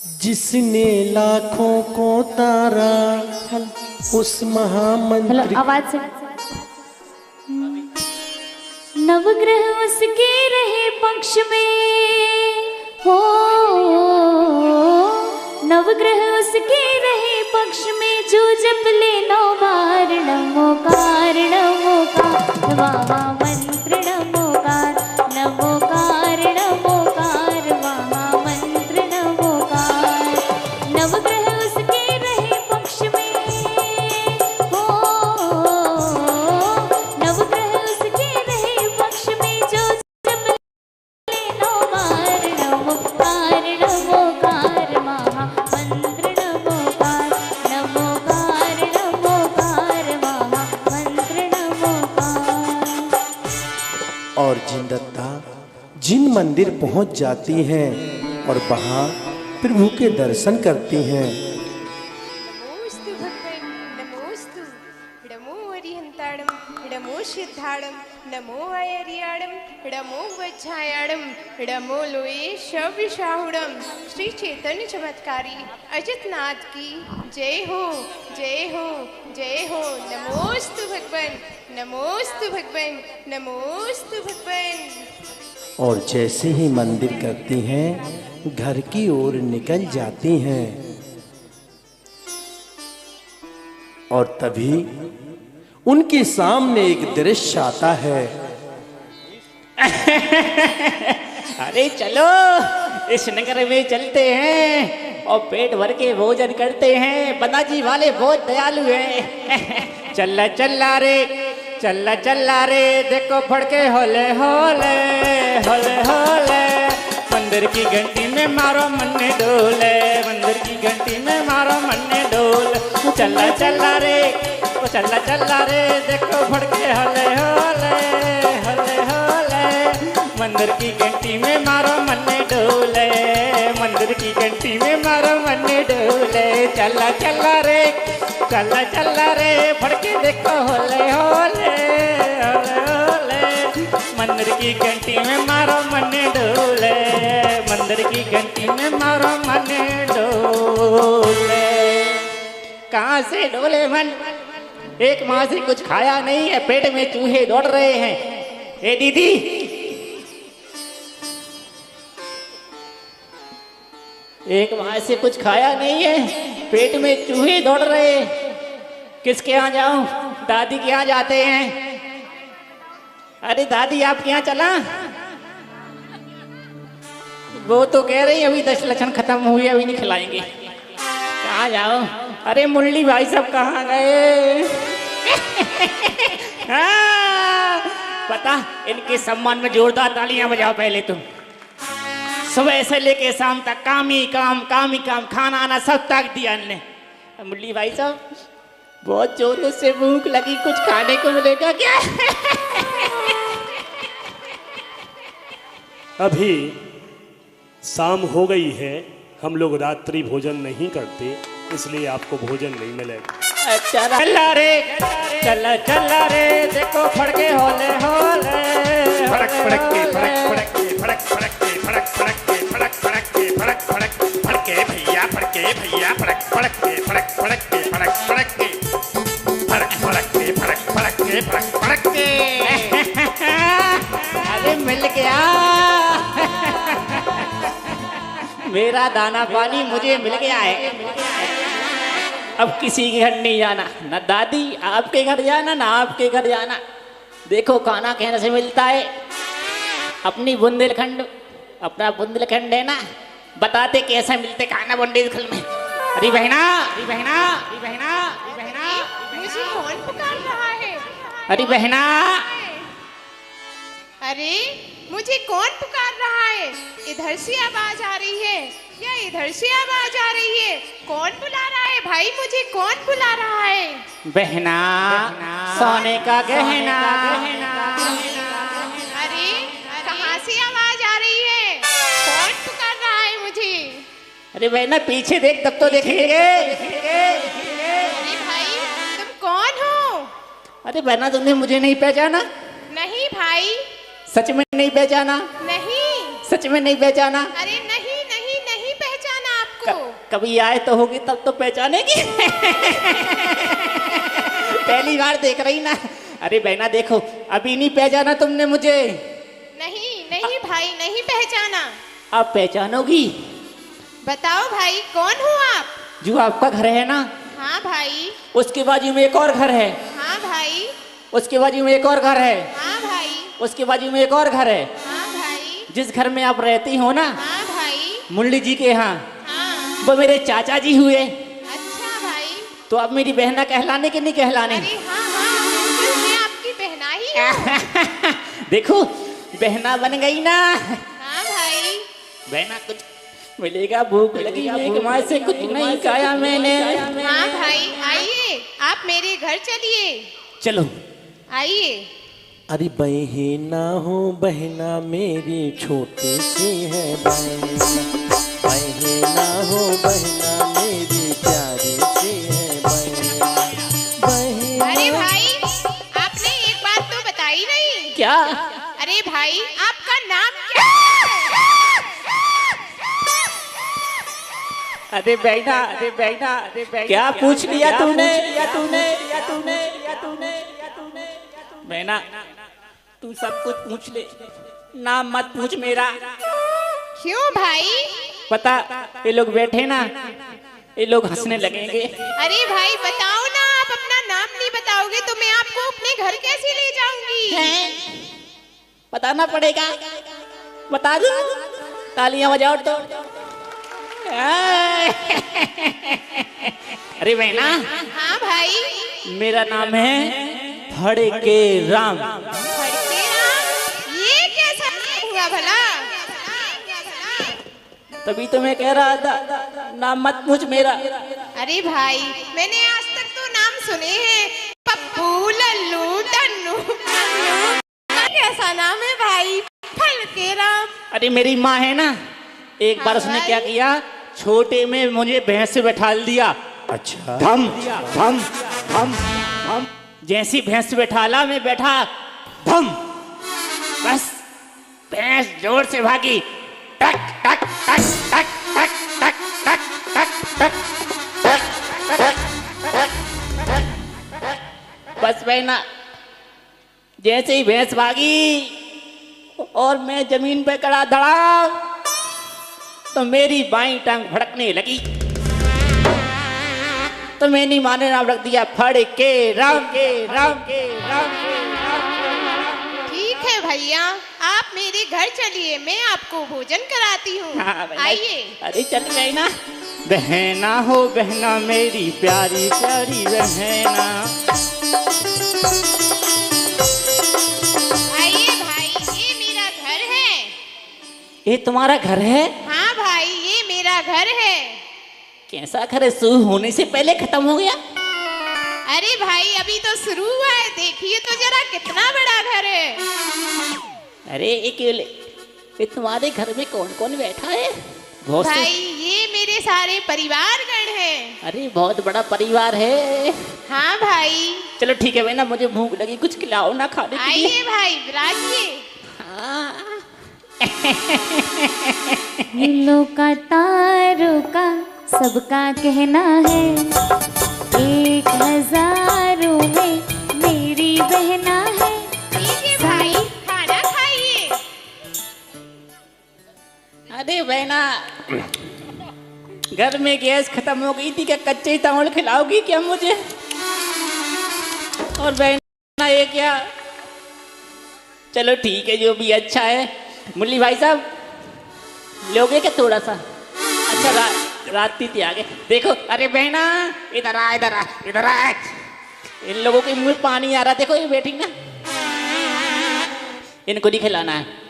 जिसने लाखों को तारा उस महामंत्र। आवाज से। नवग्रह उसके रहे पक्ष में हो, नवग्रह उसके रहे पक्ष में, जो जप ले नौबार नमोकार नमोकार, महामंत्र नमोकार नमोकार नमोकार, महामंत्र नमोकार। नवग्रह उसके रहे पक्ष में हो, नवग्रह उसके रहे पक्ष में, जो जप ले नौबार नमोकार नमोकार, महामंत्र नमोकार नमोकार नमोकार, महामंत्र नमोकार। और जिन दत्ता जिन मंदिर पहुंच जाती हैं और वहां प्रभु के दर्शन करती हैं, नमोस्तु भगवन् नमोस्तु नमो हरिहंताड़म नमो सिद्धाड़म नमो अयरियाड़म नमो वज्रायाड़म नमो लोए शव्यशाहुड़म। श्री चैतन्य चमत्कारी अजितनाथ की जय हो जय हो जय हो। नमोस्तु भगवन् नमोस्तु भगवन् नमोस्तु भगवन्। और जैसे ही मंदिर करती हैं घर की ओर निकल जाती हैं, और तभी उनके सामने एक दृश्य आता है। अरे चलो इस नगर में चलते हैं और पेट भर के भोजन करते हैं। बनाजी वाले बहुत दयालु हैं। चल्ला चल्ला रे चल्ला चल्ला रे, देखो फड़के होले होले होले होले, मंदिर की घंटी में मारो मन्ने डोले, मंदिर की घंटी में मारो मन्ने डोल। चल्ला चल्ला रे ओ चल्ला चल्ला रे, देखो फड़के होले होले होले होले, मंदिर की घंटी में मारो मन्ने डोले, मंदिर की घंटी में मारो मन्ने डोले। चल्ला चल्ला रे चल्ला चल्ला रे, फड़के देखो होले होले होले होले, मंदिर की घंटी में मारो मन्ने डोले, मंदिर की घंटी में मारो मन्ने डोले। कहाँ से डोले मन? एक माह से कुछ खाया नहीं है, पेट में चूहे दौड़ रहे हैं। ए दीदी, एक माह से कुछ खाया नहीं है, पेट में चूहे दौड़ रहे। किसके यहाँ जाऊं? दादी के यहाँ जाते हैं। अरे दादी आपके यहाँ चला? वो तो कह रही अभी 10 लक्षण खत्म हुए, अभी नहीं खिलाएंगे। कहाँ जाओ? अरे मुरली भाई सब कहाँ गए? हाँ, पता, इनके सम्मान में जोरदार तालियां बजाओ पहले तुम। सुबह से लेके शाम तक काम ही काम खाना आना सब ताक दिया इनने। मुरली भाई साहब बहुत जोरों से भूख लगी, कुछ खाने को मिलेगा क्या? अभी शाम हो गई है, हम लोग रात्रि भोजन नहीं करते, इसलिए आपको भोजन नहीं मिलेगा। अच्छा चला रे चला चला रे, देखो फड़के होले होले, फड़क फड़क के फड़क फड़क के फड़क फड़क के फड़क फड़क के फड़क फड़क के फड़क फड़क फड़के भैया फड़क फड़क के फड़क फड़क के फड़क फड़क के फड़क फड़क के फड़क फड़क के फड़क फड़क के। अरे मिल गया मेरा दाना पानी, मुझे मिल गया है। अब किसी के घर नहीं जाना, ना दादी आपके घर जाना ना आपके घर जाना। देखो खाना कहने से मिलता है। अपनी बुंदेलखंड, अपना बुंदेलखंड है ना, बताते कैसे मिलते खाना बुंदेलखंड में। अरे बहना अरे बहना अरे बहना अरे बहना, मुझे कौन पुकार रहा है? अरे बहना, अरे मुझे कौन पुकार रहा है? इधर से आवाज आ रही है या इधर से आवाज आ रही है? कौन बुला रहा है भाई? मुझे कौन बुला रहा है? बहना सोने का गहना। अरे कहाँ से आवाज आ रही है? कौन पुकार रहा है मुझे? अरे बहना पीछे देख तब तो देखेंगे। अरे भाई तुम कौन हो? अरे बहना तुमने मुझे नहीं पहचाना? नहीं भाई। सच में नहीं पहचाना? नहीं। सच में नहीं पहचाना? अरे नहीं नहीं नहीं पहचाना आपको। आपको? कभी आए तो होगी तब तो पहचानेगी। पहली बार देख रही ना। अरे बहना देखो, अभी नहीं पहचाना तुमने मुझे। नहीं नहीं भाई, नहीं पहचाना। अब पहचानोगी। बताओ भाई, कौन हो आप? जो आपका घर है ना, हाँ भाई। उसके बाजू में एक और घर है। हाँ भाई। उसके बाजू में एक और घर है। हाँ भाई। उसके बाजू में एक और घर है। हाँ भाई। जिस घर में आप रहती हो ना, हाँ भाई। मुरली जी के यहाँ, हाँ। वो मेरे चाचा जी हुए। अच्छा भाई। तो अब मेरी बहना कहलाने के नहीं कहलाने? अरे हाँ हाँ, बिल्कुल मैं आपकी बहना ही हूँ। देखो बहना बन गई ना। हाँ भाई। बहना कुछ मिलेगा, भूख लगी, एक माँ से कुछ नहीं खाया मैंने। हाँ भाई, आइए आप मेरे घर चलिए। चलो आइए। अरे बहना हो बहना मेरी छोटी सी है बहना, बहना हो बहना मेरी प्यारी सी है बहना, बहना। अरे भाई, आपने एक बात तो बताई नहीं। क्या? अरे भाई, आपका नाम क्या है? अरे बहना, अरे बहना, अरे बहना, क्या पूछ लिया तूने? बहना तू सब कुछ पूछ ले, नाम मत पूछ मेरा। क्यों भाई? पता, ये लोग बैठे ना, ये लोग हंसने लगेंगे। अरे भाई बताओ ना, आप अपना नाम नहीं बताओगे तो मैं आपको अपने घर कैसे ले जाऊंगी? बताना पड़ेगा। बता दो, तालियां बजाओ तो। अरे बहना, हाँ भाई। मेरा नाम है फड़के राम। फड़के राम? ये कैसा नाम हुआ भला? तभी तो मैं कह रहा था नाम मत पूछ मेरा। अरे भाई, मैंने आज तक तो नाम सुने हैं, पप्पू, लल्लू, टन्नू, कन्नू। कैसा नाम है भाई, फड़के राम? अरे मेरी माँ है ना, एक बार उसने क्या किया, छोटे में मुझे भैंस से बैठा दिया। अच्छा। धम धम धम धम, जैसी भैंस बैठाला मैं बैठा, धम, बस भैंस जोर से भागी। टक टक टक टक टक टक टक टक टक टक। बस बहना, जैसे ही भैंस भागी और मैं जमीन पे खड़ा धड़ा, तो मेरी बाईं टांग भड़कने लगी। तो मैंने माने नाम रख दिया फड़के राम के राम के राम के राम। ठीक है भैया, आप मेरे घर चलिए, मैं आपको भोजन कराती हूँ। हाँ, आइए। अरे चल गई ना। बहना हो बहना मेरी प्यारी प्यारी बहना। आइए भाई, ये मेरा घर है। ये तुम्हारा घर है? हाँ भाई, ये मेरा घर है। कैसा घर है, शुरू होने से पहले खत्म हो गया? अरे भाई, अभी तो शुरू हुआ है, देखिए तो जरा कितना बड़ा घर है। अरे ये तुम्हारे घर में कौन कौन बैठा है? बहुत से- भाई, ये मेरे सारे परिवारगण हैं। अरे बहुत बड़ा परिवार है। हाँ भाई। चलो ठीक है भाई, मुझे भूख लगी, कुछ खिलाओ ना खाने के लिए। आइए भाई, बिराजिए। हाँ। नीलों का तारों का सबका कहना है, 1000 में मेरी बहना है। लीजिए भाई, खाना खाइए। अरे बहना, घर में गैस खत्म हो गई थी, क्या कच्चे चावल खिलाओगी क्या मुझे? और बहना ये क्या? चलो ठीक है, जो भी अच्छा है। मुरली भाई साहब, लोगे क्या थोड़ा सा? अच्छा रात थी आगे देखो। अरे बहना, इधर आ इधर आ इधर आ। इन लोगों के मुंह में पानी आ रहा, देखो ये बैठी ना, इनको नहीं खिलाना है।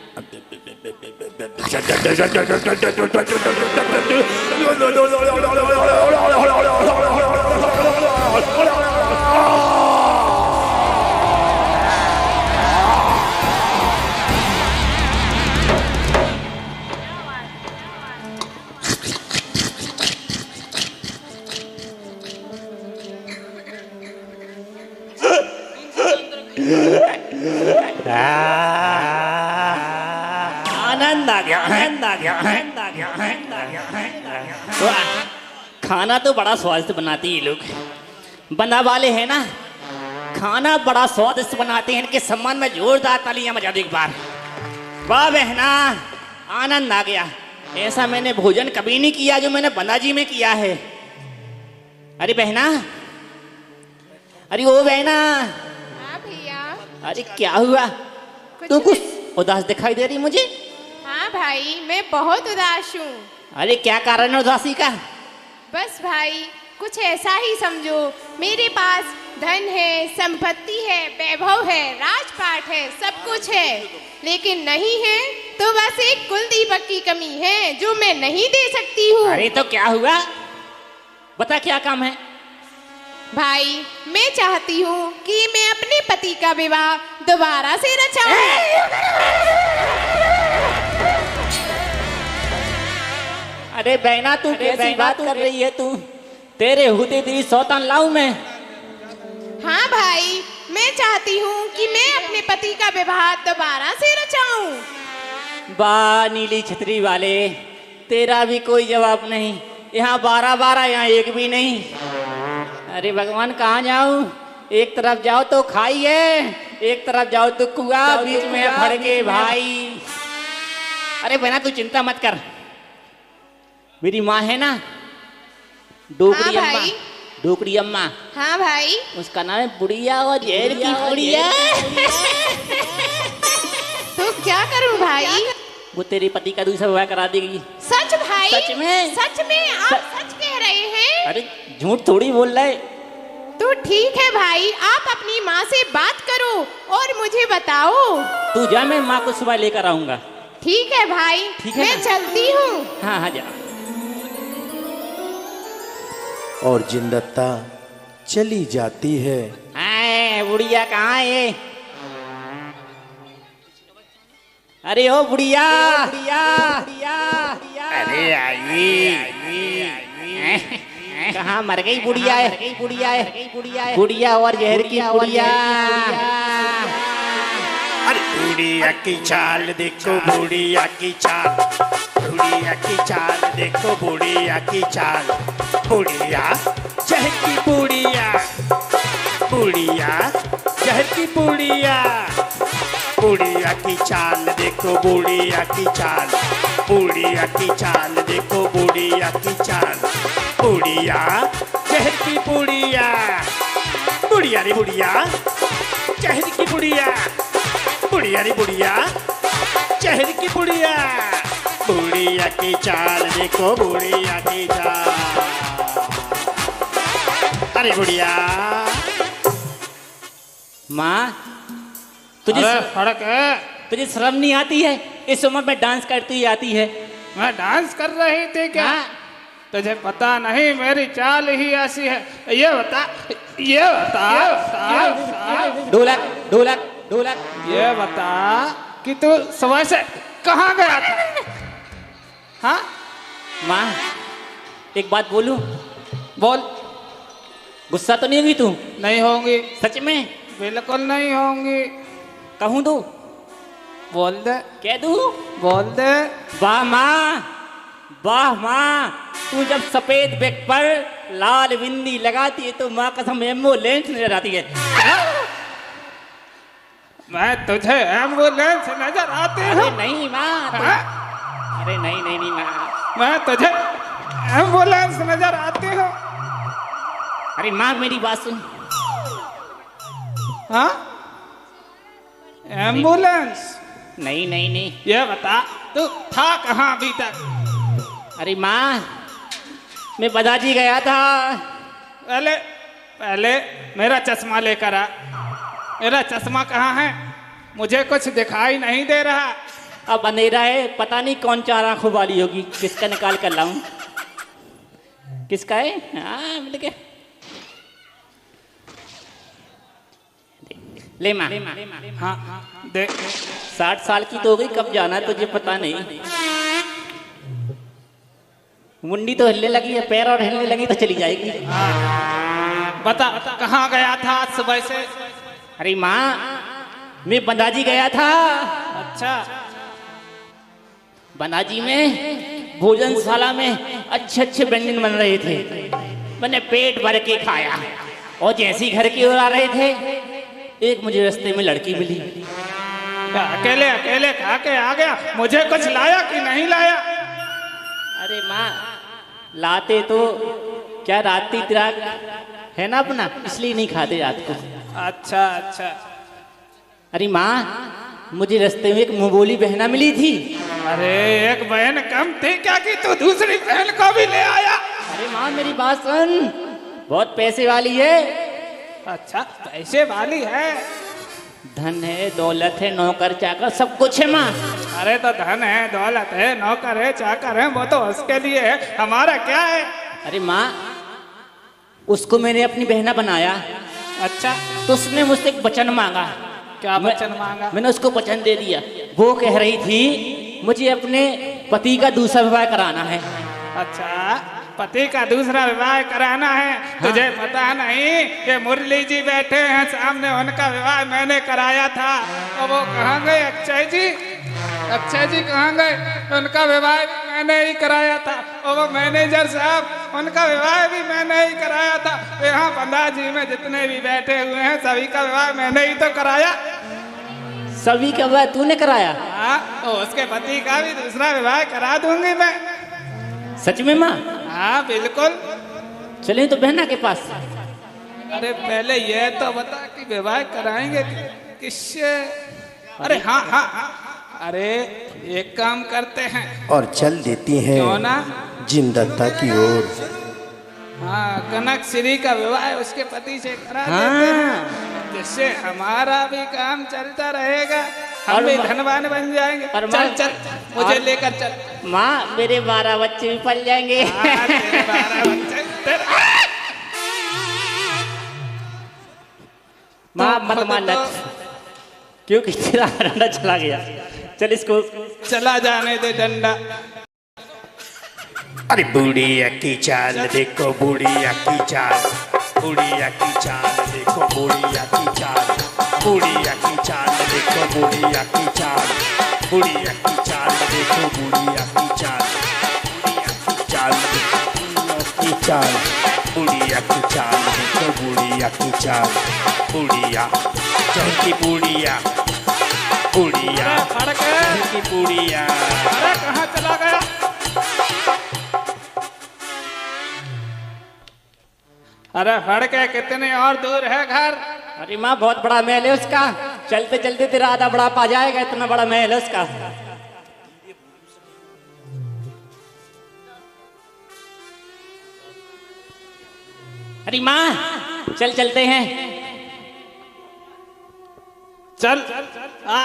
आनंद आ गया, आनंद आ गया। तो खाना तो बड़ा स्वादिष्ट बनाती है, लोग बना वाले हैं ना, खाना बड़ा स्वादिष्ट बनाते हैं। इनके सम्मान में जोरदार तालियां बजा दो एक बार। वाह बहना, आनंद आ गया। ऐसा मैंने भोजन कभी नहीं किया जो मैंने बनाजी में किया है। अरे बहना, अरे ओ बहना, हाँ भैया। अरे क्या हुआ? तू कुछ उदास दिखाई दे रही मुझे। हाँ भाई, मैं बहुत उदास हूँ। अरे क्या कारण है उदासी का? बस भाई, कुछ ऐसा ही समझो। मेरे पास धन है, संपत्ति है, वैभव है, राजपाट है, सब कुछ है, लेकिन नहीं है तो बस एक कुलदीपक की कमी है जो मैं नहीं दे सकती हूँ। अरे तो क्या हुआ, बता क्या काम है? भाई, मैं चाहती हूँ कि मैं अपने पति का विवाह दोबारा से रचाऊं। अरे बहना, तू कैसी बात कर रही है? तू तेरे होते तेरी सौतन लाऊं मैं? हाँ भाई, मैं चाहती हूँ कि मैं अपने पति का विवाह दोबारा से रचाऊं। बा नीली छतरी वाले, तेरा भी कोई जवाब नहीं। यहाँ 12-12, यहाँ एक भी नहीं। अरे भगवान, कहाँ जाऊं? एक तरफ जाओ तो खाई है, एक तरफ जाओ तो कुआ, बीच में फड़ के भाई। अरे बहना, तू चिंता मत कर। मेरी माँ है ना, डोकरी हाँ अम्मा, भाई। डोकरी अम्मा, हाँ भाई। उसका नाम है बुढ़िया और जहर की बुढ़िया। तो क्या करूं भाई? वो तेरे पति का दूसरा विवाह करा देगी। सच भाई? सच में? सच में आप सच कह रहे हैं? अरे झूठ थोड़ी बोल रहे। तो ठीक है भाई, आप अपनी माँ से बात करो और मुझे बताओ। तू जा, मैं माँ को सुबह लेकर आऊंगा। ठीक है भाई, ठीक है मैं ना? चलती हूँ। हाँ हाँ जा। और जिनदत्ता चली जाती है। आए, बुढ़िया कहाँ है? अरे ओ बुढ़िया, अरे आई, कहाँ मर गई बुढ़िया है? बुढ़िया और जहर की बुढ़िया। अरे बुढ़िया की चाल देखो, बुढ़िया की चाल, बुढ़िया की चाल देखो, बुढ़िया की चाल। बुढ़िया जहर की बुढ़िया, बुढ़िया जहर की बुढ़िया। बुढ़िया की चाल देखो, बुढ़िया की चाल, बुढ़िया की चाल देखो, बुढ़िया की चाल। बुढ़िया जहर की बुढ़िया, बुढ़िया रे बुढ़िया, जहर की बुढ़िया, बुढ़िया रे बुढ़िया, जहर की बुढ़िया। बुढ़िया की चाल देखो, बुढ़िया की चाल। अरे बुढ़िया, माँ, तुझे फर्क है। तुझे शर्म नहीं आती है? इस उम्र में डांस करती ही आती है। मैं डांस कर रही थी क्या? हाँ। तुझे पता नहीं मेरी चाल ही ऐसी है। ये बता, ये बता, ढोलक ढोलक ढोलक, ये बता कि तू सुबह से कहाँ गया था? हाँ माँ, एक बात बोलूं? बोल। गुस्सा तो नहीं होगी तू? नहीं होंगी। सच में? बिल्कुल नहीं होंगी। कहूँ तो? बोल दे। कह दूं? बोल दे। वाह माँ, वाह माँ, तू जब सफेद बैग पर लाल बिंदी लगाती है तो माँ कसम एम्बुलेंस नजर आती है। मैं तुझे एम्बुलेंस नजर आती अरे हूँ? नहीं माँ, अरे नहीं नहीं नहीं माँ, मैं तुझे एम्बुलेंस नजर आती हूँ? अरे माँ मेरी बात सुन। हाँ, एम्बुलेंस? नहीं नहीं नहीं, ये बता तू था कहाँ अभी तक? अरे माँ, मैं बदाजी गया था। पहले पहले मेरा चश्मा लेकर आ। मेरा चश्मा कहाँ है? मुझे कुछ दिखाई नहीं दे रहा। अब अंधेरा है, पता नहीं कौन चार आंखों वाली होगी। किसका निकाल कर लाऊं? किसका है? हाँ मिल गया। ले माँ, हाँ हाँ देख। 60 साल की तो हो गई, कब जाना है तुझे पता नहीं। मुंडी तो हिलने लगी है, पैर और हिलने लगी तो चली जाएगी। बता कहाँ गया था आज सुबह से? अरे माँ, मैं बंदाजी गया था। अच्छा, बनाजी में भोजनशाला में अच्छे अच्छे व्यंजन बन रहे थे। मैंने पेट भर के खाया और जैसे ही घर की ओर आ रहे थे, एक मुझे रास्ते में लड़की मिली। क्या अकेले अकेले खा के आ गया? मुझे कुछ लाया कि नहीं लाया? अरे माँ, लाते तो क्या, राती तिराग है ना अपना, इसलिए नहीं खाते रात को। अच्छा अच्छा। अरे माँ, मुझे रास्ते में एक मुंहबोली बहना मिली थी। अरे एक बहन कम थी क्या कि तू दूसरी बहन को भी ले आया? अरे माँ मेरी बात सुन, बहुत पैसे वाली है। अच्छा, पैसे वाली है? धन है, दौलत है, नौकर चाकर सब कुछ है माँ। अरे तो धन है, दौलत है, नौकर है, चाकर है, वो तो उसके लिए है, हमारा क्या है? अरे माँ, उसको मैंने अपनी बहना बनाया। अच्छा, तो उसने मुझसे एक वचन मांगा। क्या वचन मांगा? मैंने उसको वचन दे दिया। वो कह रही थी मुझे अपने पति का दूसरा विवाह कराना है। अच्छा, पति का दूसरा विवाह कराना है? तुझे पता नहीं कि मुरली जी बैठे हैं सामने, उनका विवाह मैंने कराया था। और वो कहाँ गए अक्षय जी? अक्षय जी कहाँ गए? उनका विवाह भी मैंने ही कराया था। और वो मैनेजर साहब, उनका विवाह भी मैंने ही कराया था। यहाँ पंडाजी में जितने भी बैठे हुए हैं सभी का विवाह मैंने ही तो कराया। सभी का विवाह तूने कराया? हाँ, तो उसके पति का भी दूसरा विवाह करा दूंगी मैं। सच में माँ? हाँ बिल्कुल। चले तो बहना के पास। अरे पहले ये तो बता कि विवाह कराएंगे किससे? अरे हाँ हाँ हाँ, अरे एक काम करते हैं और चल देती हैं क्यों ना? जिनदत्ता की ओर। हाँ, कनक श्री का विवाह उसके पति से करा देते हैं, जिससे हमारा भी काम चलता रहेगा, हम भी धनवान बन जाएंगे। चल चल, मुझे लेकर चल। माँ, मेरे 12 बच्चे भी पल जाएंगे। हाँ, तेरे 12 बच्चे। माँ मत मानना, क्योंकि तेरा डंडा चला गया। चल इसको चला जाने दे डंडा। अरे बुढ़िया की चाल देखो, बुढ़िया की चाल, बुढ़िया की चाल देखो, बुढ़िया की चाल, बुढ़िया की चाल देखो, बुढ़िया की चाल, बुढ़िया की चाल देखो, बुढ़िया की चाल, बुढ़िया की चाल देखो, बुढ़िया की चाल, बुढ़िया चौकी बुढ़िया, बुढ़िया चौकी बुढ़िया। अरे कहाँ चला गया? अरे फड़के, कितने और दूर है घर? अरे माँ, बहुत बड़ा महल है उसका। चलते चलते तेरा आधा बड़ा पा जाएगा, इतना बड़ा महल है उसका। अरे माँ, चल चलते हैं। चल आ।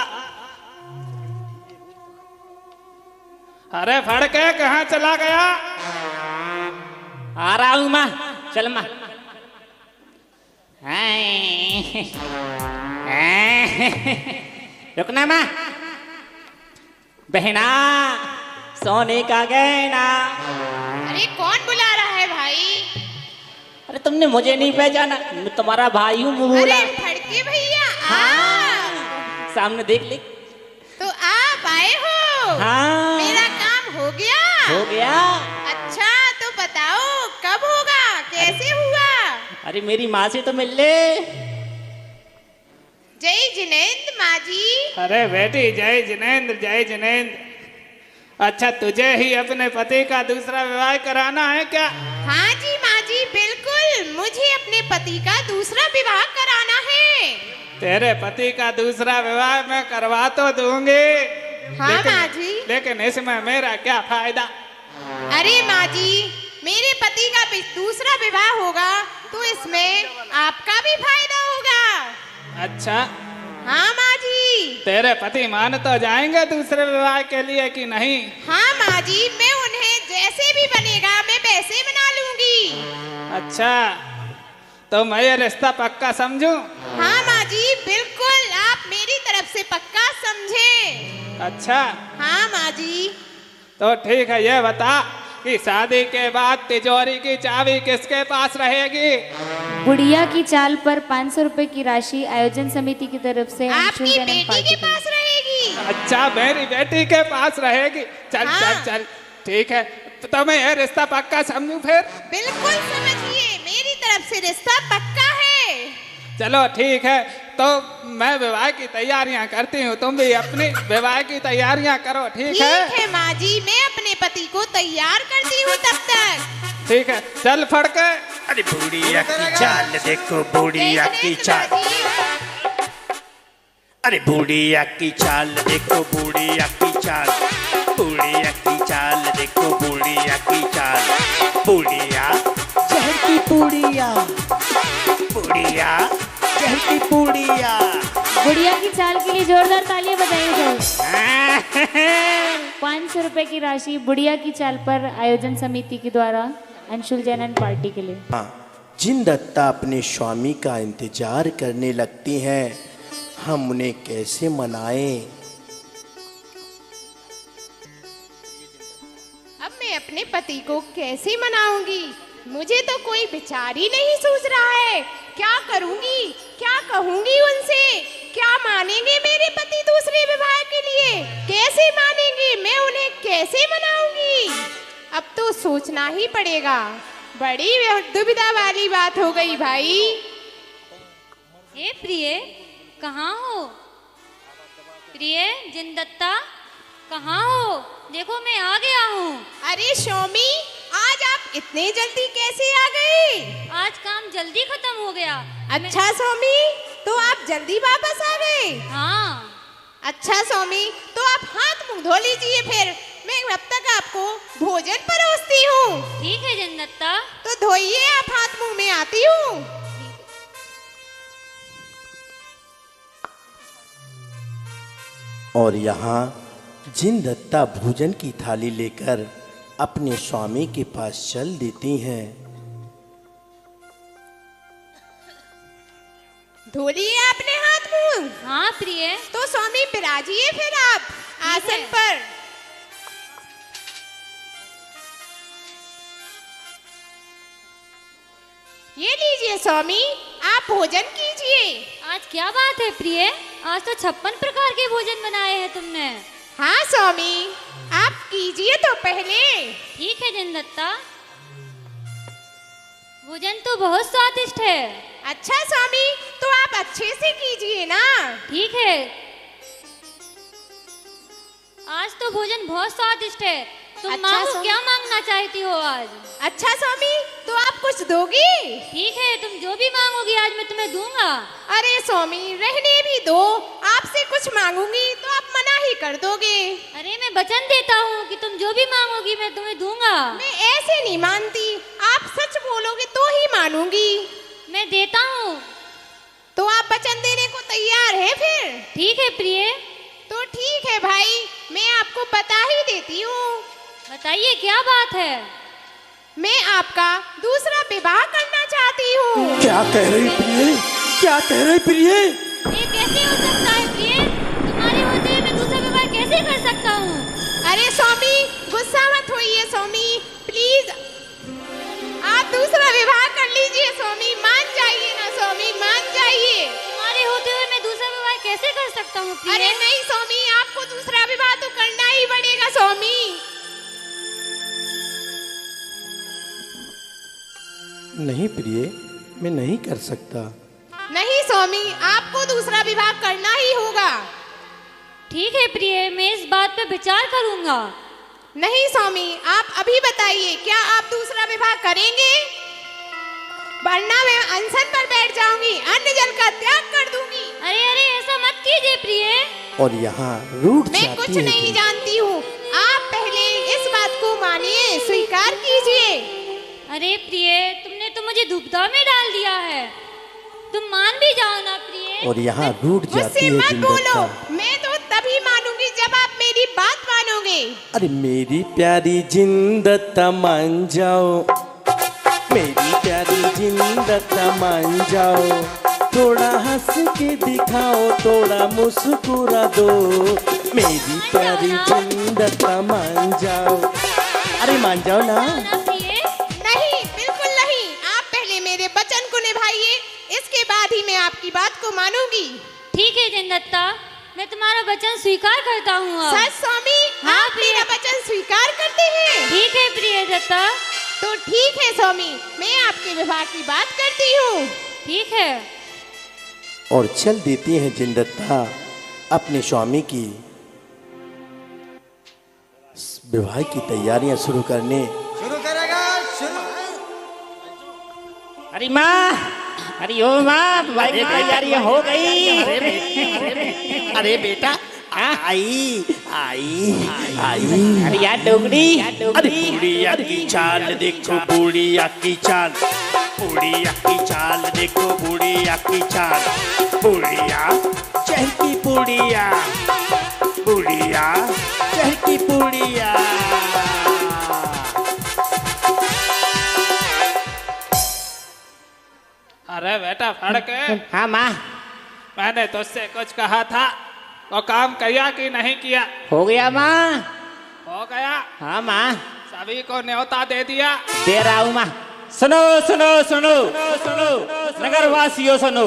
अरे फड़के, कहाँ चला गया? आ रहा हूँ माँ, चल माँ। रुकना माँ। बहना, सोने का गहना। अरे कौन बुला रहा है भाई? अरे तुमने मुझे नहीं पहचाना? मैं तुम्हारा भाई हूँ मुबूला। अरे फड़के भैया, हाँ, सामने देख ले। तो आप आए हो? हाँ, मेरा काम हो गया? हो गया। अच्छा, तो बताओ कब होगा, कैसे हुआ? अरे मेरी माँ से तो मिल ले। जय जिनेंद्र माँ जी। अरे बेटी, जय जिनेंद्र, जय जिनेंद्र। अच्छा, तुझे ही अपने पति का दूसरा विवाह कराना है क्या? हाँ जी माँ जी, बिल्कुल, मुझे अपने पति का दूसरा विवाह कराना है। तेरे पति का दूसरा विवाह मैं करवा तो दूंगी। हाँ माँ जी। लेकिन इसमें मेरा क्या फायदा? अरे माँ जी, मेरे पति का दूसरा विवाह होगा तो इसमें आपका भी फायदा होगा। अच्छा, हाँ माँ जी। तेरे पति मान तो जाएंगे दूसरे विवाह के लिए कि नहीं? हाँ माँ जी, मैं उन्हें जैसे भी बनेगा मैं वैसे बना लूंगी। अच्छा, तो मैं ये रिश्ता पक्का समझूं? हाँ माँ जी, बिल्कुल, आप मेरी तरफ से पक्का समझे। अच्छा, हाँ माँ जी। तो ठीक है, ये बता कि शादी के बाद तिजोरी की चाबी किसके पास रहेगी? बुढ़िया की चाल पर 500 रुपए की राशि आयोजन समिति की तरफ से अंशुल आपकी जैन बेटी पार्टी के के लिए। पास रहेगी। अच्छा, मेरी बेटी के पास रहेगी। चल हाँ। चल चल, ठीक है। तो मैं ये रिश्ता पक्का समझूं फिर? बिल्कुल समझिए, मेरी तरफ से रिश्ता पक्का है। चलो ठीक है, तो मैं विवाह की तैयारियां करती हूँ, तुम भी अपनी विवाह की तैयारियां करो, ठीक है? ठीक है माँ जी, मैं अपने पति को तैयार करती हूँ तब तक। ठीक है, चल फड़के। अरे बुढ़िया की चाल देखो, बुढ़िया की चाल। अरे बुढ़िया की चाल देखो, बुढ़िया की चाल। बुढ़िया की चाल देखो, बुढ़िया की चाल। बुढ़िया शहर की पूड़िया, बुढ़िया शहर की पूड़िया। बुढ़िया की चाल के लिए जोरदार तालियां बजाई जाए। 500 रुपए की राशि बुढ़िया की चाल पर आयोजन समिति के द्वारा अंशुल जैन एंड पार्टी के लिए। हाँ, जिन दत्ता अपने स्वामी का इंतजार करने लगती हैं, हम उन्हें कैसे मनाएं? अब मैं अपने पति को कैसे मनाऊंगी? मुझे तो कोई विचार ही नहीं सूझ रहा है। क्या करूंगी, क्या कहूंगी उनसे? क्या मानेंगे मेरे पति दूसरे विवाह के लिए? कैसे मानेंगे? मैं उन्हें कैसे मनाऊंगी? अब तो सोचना ही पड़ेगा। बड़ी दुविधा वाली बात हो गई भाई। हे प्रिय, कहाँ हो? प्रिय जिनदत्ता, कहाँ हो? देखो मैं आ गया हूँ। अरे स्वामी, आज आप इतने जल्दी कैसे आ गए? आज काम जल्दी खत्म हो गया। अच्छा स्वामी, तो आप जल्दी वापस आ गए? हाँ। अच्छा स्वामी, तो आप हाथ मुंह धो लीजिए, फिर मैं अब तक आपको भोजन परोसती हूँ। ठीक है जिनदत्ता। तो धोइए आप हाथ मुंह, में आती हूँ। और यहाँ जिन दत्ता भोजन की थाली लेकर अपने स्वामी के पास चल देती हैं। धो लिए आपने हाथ मुंह? हाँ प्रिय। तो स्वामी बिराजिए फिर आप आसन पर। ये लीजिए स्वामी, आप भोजन कीजिए। आज क्या बात है प्रिय? आज तो 56 प्रकार के भोजन बनाए हैं तुमने। हाँ स्वामी, आप कीजिए तो पहले। ठीक है जिनदत्ता। भोजन तो बहुत स्वादिष्ट है। अच्छा स्वामी, तो आप अच्छे से कीजिए ना। ठीक है। आज तो भोजन बहुत स्वादिष्ट है। तुम अच्छा मांगो, स्वामी। क्या मांगना चाहती हो आज? अच्छा स्वामी, तो आप कुछ दोगी? ठीक है, तुम जो भी मांगोगी आज मैं तुम्हें दूंगा। अरे स्वामी, रहने भी दो। आपसे कुछ मांगूंगी तो आप मना ही कर दोगे। अरे मैं वचन देता हूँ कि तुम जो भी मांगोगी मैं तुम्हें दूंगा। मैं ऐसे नहीं मानती, आप सच बोलोगे तो ही मानूंगी। मैं देता हूँ। तो आप वचन देने को तैयार है फिर? ठीक है प्रिय। तो ठीक है भाई, मैं आपको बता ही देती हूँ। बताइए क्या बात है? मैं आपका दूसरा विवाह करना चाहती हूँ। क्या कह रही प्रिय? क्या कह रही प्रिय? ये कैसे हो सकता है प्रिय? तुम्हारे होते हुए मैं दूसरा विवाह कैसे कर सकता हूँ? अरे स्वामी, गुस्सा मत होइए स्वामी, प्लीज आप दूसरा विवाह कर लीजिए स्वामी। मान जाइए ना स्वामी, मान जाइए। तुम्हारे होते हुए मैं दूसरा विवाह कैसे कर सकता हूँ प्रिय? अरे नहीं स्वामी, आपको दूसरा विवाह तो करना ही पड़ेगा स्वामी। नहीं प्रिय, मैं नहीं कर सकता। नहीं स्वामी, आपको दूसरा विवाह करना ही होगा। ठीक है प्रिय, मैं इस बात पे विचार करूंगा। नहीं स्वामी, आप अभी बताइए, क्या आप दूसरा विवाह करेंगे? वरना मैं अनशन पर बैठ जाऊंगी, अन्न जल का त्याग कर दूंगी। अरे अरे ऐसा मत कीजिए प्रिय। और यहाँ रूठ मैं जाती कुछ है नहीं कि जानती हूँ, आप पहले इस बात को मानिए, स्वीकार कीजिए। अरे प्रिय, तुमने तो मुझे दुविधा में डाल दिया है। तुम मान भी जाओ ना प्रिय। और यहाँ रूठ जाती मुझसे है मत बोलो, जिंदत्ता। मैं तो तभी मानूंगी जब आप मेरी बात मानोगे। अरे मेरी प्यारी जिंदत्ता मान जाओ, मेरी प्यारी जिंदत्ता मान जाओ। थोड़ा हंस के दिखाओ, थोड़ा मुस्कुरा दो। मेरी प्यारी जिंदत्ता मान जाओ। अरे मान जाओ ना। ना प्रिय। नहीं, बिल्कुल नहीं। आप पहले मेरे वचन को निभाइए, बात को मानूंगी। ठीक है जिनदत्ता, मैं तुम्हारा वचन स्वीकार करता हूँ अब। सच स्वामी, हाँ, आप मेरा वचन स्वीकार करते हैं? ठीक है प्रिय दत्ता। तो ठीक है स्वामी, मैं आपके विवाह की बात करती हूँ। ठीक है। और चल देती हैं जिनदत्ता अपने स्वामी की विवाह की तैयारियां शुरू करने। अरे माँ, अरे ओ माँ, भाई की तैयारियां हो गई। अरे बेटा, आई आई आई। अरे यार डोगरी, अरे बुढ़िया की चाल देखो, बुढ़िया की चाल, बुढ़िया की चाल देखो, बुढ़िया की चाल, बुढ़िया चहकी बुढ़िया, बुढ़िया चहकी बुढ़िया। अरे बेटा फड़के, हाँ माँ, मैंने तुझसे कुछ कहा था, वो काम किया कि नहीं किया? हो गया माँ। हो गया। हाँ माँ, सभी को न्योता दे दिया। दे रहा हूँ माँ। सुनो सुनो सुनो सुनो, नगरवासियों सुनो,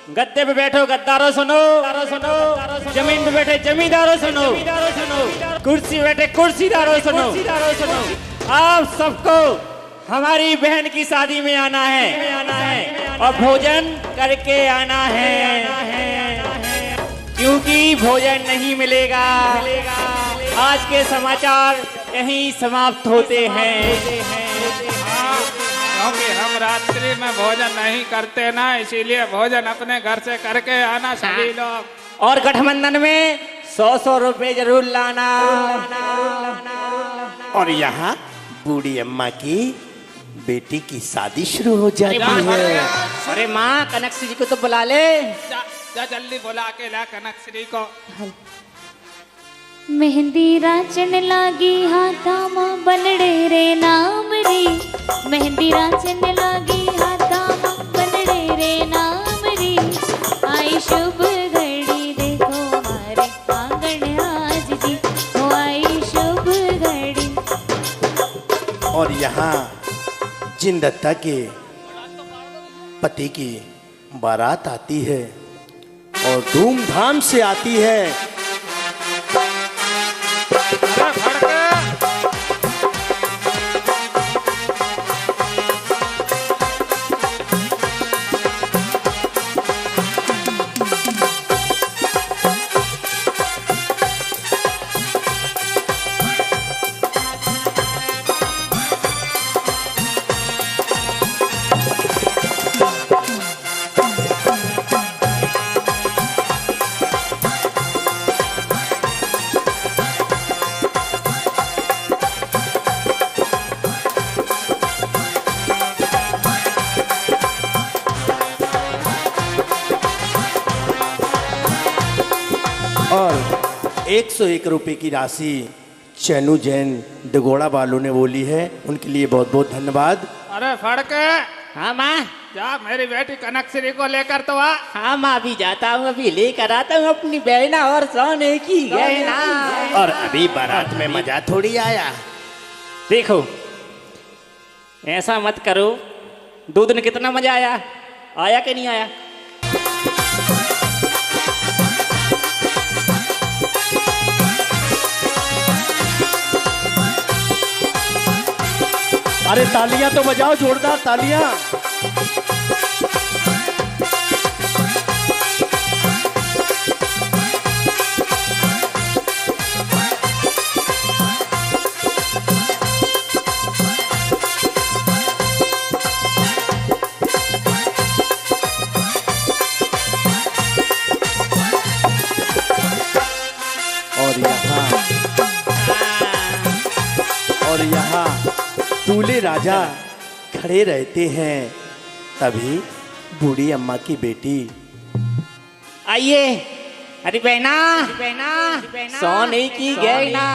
गद्दे पे बैठो गद्दारों सुनो, जमीन पे बैठे जमींदारों सुनो, कुर्सी बैठे कुर्सीदारों सुनो। आप सबको हमारी बहन की शादी में आना है और भोजन करके आना है, क्योंकि भोजन नहीं मिलेगा। आज के समाचार यहीं समाप्त होते हैं। हाँ, क्योंकि हम रात्रि में भोजन नहीं करते ना, इसीलिए भोजन अपने घर से करके आना सभी लोग। और गठबंधन में 100-100 रुपए जरूर लाना। और यहाँ बूढ़ी अम्मा की बेटी की शादी शुरू हो जाती है। अरे माँ, कनक जी को तो बुला ले। जा, जा जल्दी बुला के ला कनक श्री को। मेहंदी राचन लागी हाथा मां बनड़े रे नाम री, मेहंदी राचन लागी हाथा मां बनड़े रे नाम री, आई शुभ घड़ी देखो हमारे आंगन आज जी, ओ आई शुभ घड़ी। और यहाँ जिनदत्ता के पति की बारात आती है और धूमधाम से आती है। अरे फड़के, और 101 रुपए की राशि चैनू जैन डगोड़ा वालों ने बोली है, उनके लिए बहुत बहुत धन्यवाद। अरे फड़के, हाँ माँ, जा मेरी बेटी कनक श्री को लेकर तो आ। हाँ माँ, अभी जाता हूँ, अभी लेकर आता हूँ अपनी बहना और सोने की गहना। और अभी बारात में मजा थोड़ी आया। देखो, ऐसा मत करो, 2 दिन कितना मजा आया, आया कि नहीं आया? अरे तालियां तो बजाओ, जोरदार तालियां। और यहाँ दूल्हे राजा खड़े रहते हैं। तभी बूढ़ी अम्मा की बेटी आइए, अरे बहना, सोने की गहना।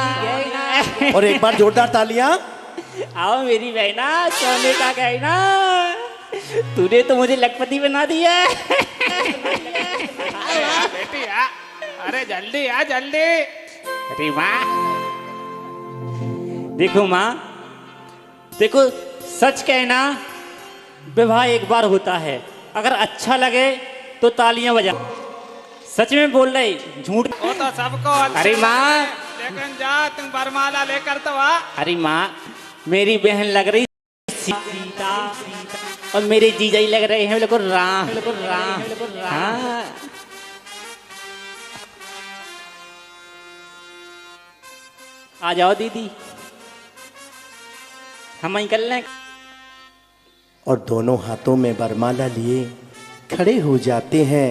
और एक बार जोरदार तालियां। आओ मेरी बहना, सोने का गहना। तूने तो मुझे लखपति बना दिया। आ बेटी आ, अरे जल्दी आ जल्दी। अरे माँ, देखो माँ, देखो सच कहना, विवाह एक बार होता है, अगर अच्छा लगे तो तालियां बजा। सच में बोल रहे, झूठ? वो तो सबको अच्छा अरे माँ, लेकिन जा तुम वरमाला लेकर तो आ। अरे माँ, मेरी बहन लग रही सीता और मेरे जीजा ही लग रहे हैं बिल्कुल राम। हाँ। आ जाओ दीदी, हम वहीं कर लें। और दोनों हाथों में वरमाला लिए खड़े हो जाते हैं।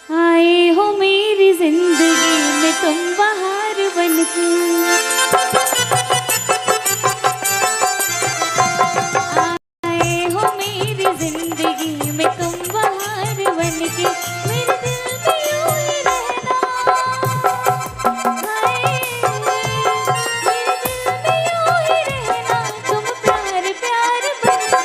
आए हो मेरी जिंदगी में तुम बहार बनके, आए हो मेरी जिंदगी में तुम बहार बनके, मेरे दिल में यूं ही रहना। हाय, मेरे दिल में यूं ही रहना, तुम प्यार प्यार बनके।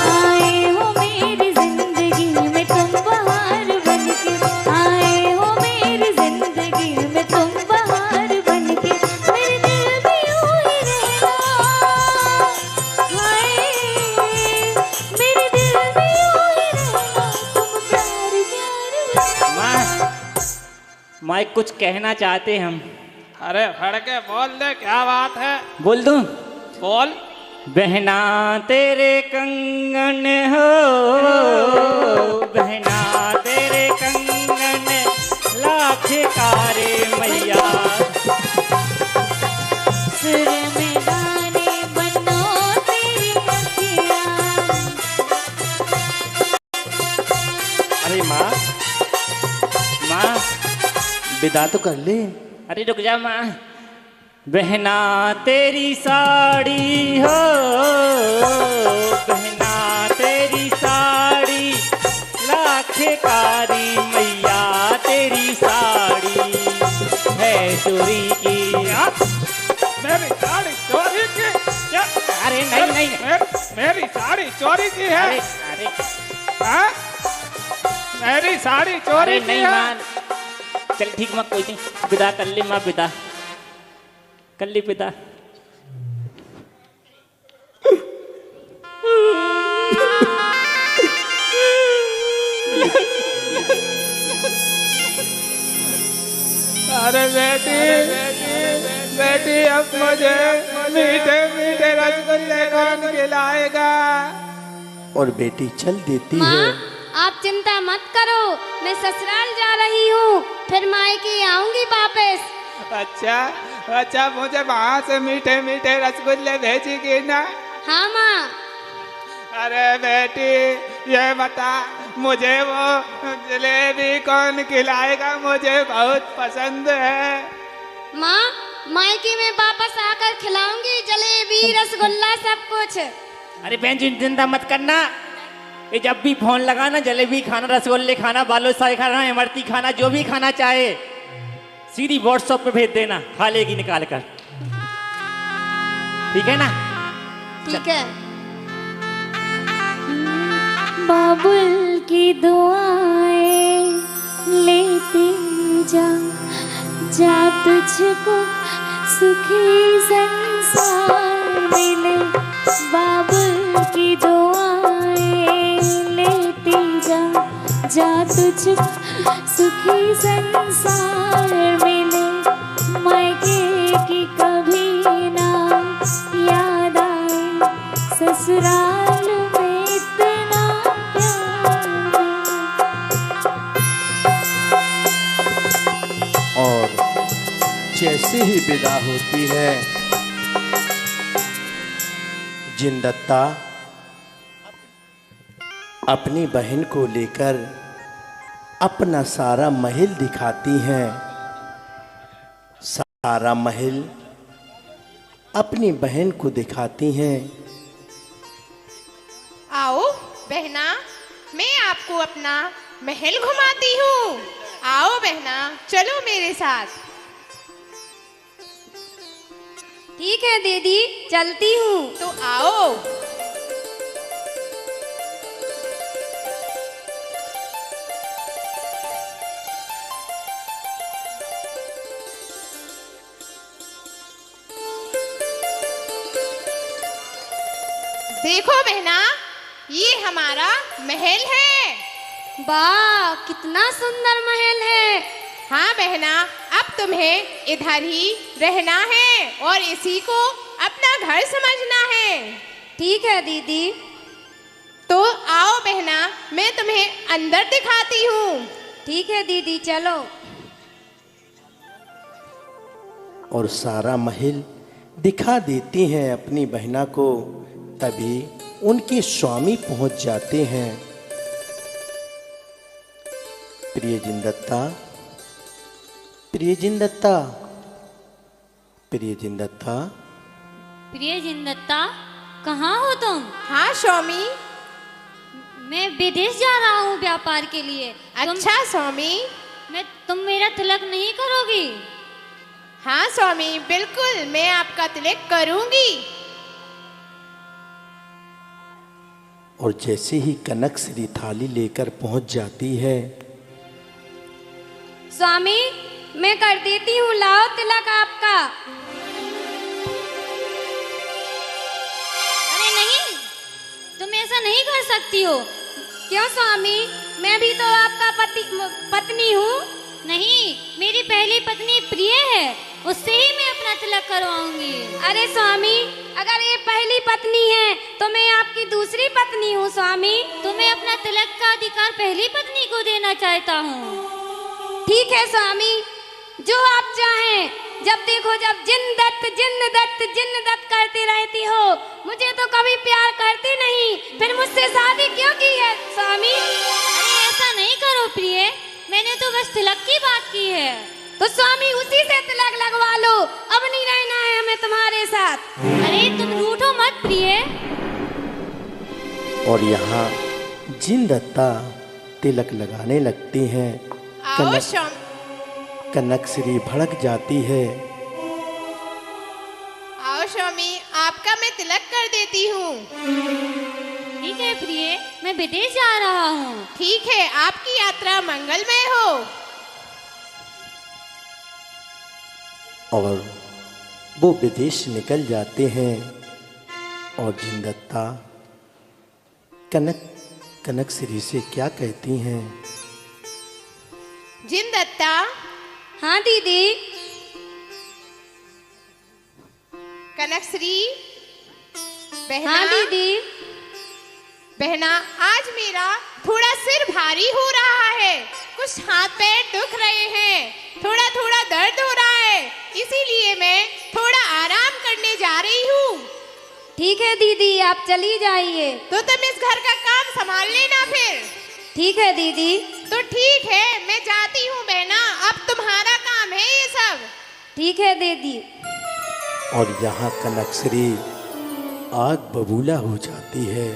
आए हो मेरी जिंदगी में तुम बहार बनके, आए हो मेरी जिंदगी में तुम बहार बनके, मेरे दिल में यूं ही रहना। हाय, मेरे दिल में यूं ही रहना, तुम प्यार प्यार माँ, माँ कुछ कहना चाहते हम। अरे फड़ के बोल दे, क्या बात है? बोल दूं? बोल। बहना तेरे कंगन हो, बहना तेरे कंगन लाख कारे मैया। सुर में गाने बनो तेरी अखियाँ। अरे माँ, माँ विदा तो कर ले। अरे रुक जा माँ। बहना तेरी साड़ी हो, बहना तेरी साड़ी लाख कारी मैया, तेरी साड़ी है चोरी की। मेरी साड़ी चोरी की? क्या? अरे नहीं नहीं, मेरी साड़ी चोरी की है? अरे अरे हाँ? मेरी साड़ी चोरी अरे की नहीं है? माँ, चल ठीक माँ, कोई नहीं, विदा कर ले माँ, विदा कर ली विदा। अरे बेटी, बेटी अब मुझे मीठे मीठे रसगुल्ले कौन खिलाएगा? और बेटी चल देती माँ, है। आप चिंता मत करो, मैं ससुराल जा रही हूँ, फिर मायके आऊंगी वापस। अच्छा अच्छा, मुझे वहाँ से मीठे मीठे रसगुल्ले भेजेगी ना? हाँ माँ। अरे बेटी, ये बता, मुझे वो जलेबी कौन खिलाएगा? मुझे बहुत पसंद है। माँ, मायके में वापस आकर खिलाऊंगी जलेबी रसगुल्ला सब कुछ। अरे बहन जी चिंता मत करना, ये जब भी फोन लगाना, जलेबी खाना, रसगुल्ले खाना, बालूशाही खाना, इमरती खाना, जो भी खाना चाहे सीधी व्हाट्सएप पे भेज देना, खा लेगी निकाल कर। ठीक है ना? ठीक है। बाबुल की दुआएं लेती जा, जा तुझको सुखी संसार मिले। बाबुल की दुआएं लेती जा, जा तुझको सुखी संसार जैसे ही विदा होती है, जिनदत्ता अपनी बहन को लेकर अपना सारा महल दिखाती हैं। सारा महल अपनी बहन को दिखाती हैं। आओ बहना, मैं आपको अपना महल घुमाती हूँ। आओ बहना, चलो मेरे साथ। ठीक है दीदी, चलती हूँ। तो आओ। देखो बहना, ये हमारा महल है। वाह, कितना सुंदर महल है। हाँ बहना, अब तुम्हें इधर ही रहना है और इसी को अपना घर समझना है। ठीक है दीदी। तो आओ बहना, मैं तुम्हें अंदर दिखाती हूँ। ठीक है दीदी, चलो। और सारा महल दिखा देती हैं अपनी बहना को। तभी उनके स्वामी पहुंच जाते हैं। प्रिय जिनदत्ता, प्रिय जिनदत्ता, प्रिय जिनदत्ता। प्रिय जिनदत्ता, कहाँ हो तुम? हाँ स्वामी। मैं विदेश जा रहा हूँ व्यापार के लिए। अच्छा स्वामी। तुम मेरा तिलक नहीं करोगी? हाँ स्वामी, बिल्कुल मैं आपका तिलक करूंगी। और जैसे ही कनक श्री थाली लेकर पहुंच जाती है, स्वामी मैं कर देती हूँ, लाओ तिलक आपका। अरे नहीं, तुम ऐसा नहीं कर सकती हो। क्यों स्वामी, मैं भी तो आपका पत्नी हूँ। नहीं, मेरी पहली पत्नी प्रिय है, उससे ही मैं अपना तिलक करवाऊंगी। अरे स्वामी, अगर ये पहली पत्नी है तो मैं आपकी दूसरी पत्नी हूँ स्वामी। तो मैं अपना तिलक का अधिकार पहली पत्नी को देना चाहता हूँ। ठीक है स्वामी, जो आप चाहें। जब देखो जब जिनदत्त जिनदत्त जिनदत्त करती रहती हो, मुझे तो कभी प्यार करती नहीं, फिर मुझसे शादी क्यों की है स्वामी? अरे ऐसा नहीं करो प्रिय, मैंने तो बस तिलक की बात की है। तो स्वामी उसी से तिलक लगवा लो, अब नहीं रहना है हमें तुम्हारे साथ। अरे तुम रूठो मत प्रिय। और यहाँ जिनदत्ता तिलक लगाने लगती हैं। आओ स्वामी। कनक श्री भड़क जाती है। आओ स्वामी, आपका मैं तिलक कर देती हूँ। ठीक है प्रिय, मैं विदेश जा रहा हूँ। ठीक है, आपकी यात्रा मंगलमय हो। और वो विदेश निकल जाते हैं। और जिनदत्ता कनक श्री से क्या कहती हैं? जिनदत्ता। हाँ दीदी। कनकश्री। बहना। हाँ दीदी। बहना, आज मेरा थोड़ा सिर भारी हो रहा है, कुछ हाथ पैर दुख रहे हैं, थोड़ा थोड़ा दर्द हो रहा है, इसीलिए मैं थोड़ा आराम करने जा रही हूँ। ठीक है दीदी, आप चली जाइए। तो तुम इस घर का काम संभाल लेना फिर। ठीक है दीदी। तो ठीक है, मैं जाती हूँ बहना, अब तुम्हारा काम है ये सब। ठीक है दीदी। और यहाँ कनक श्री आग बबूला हो जाती है।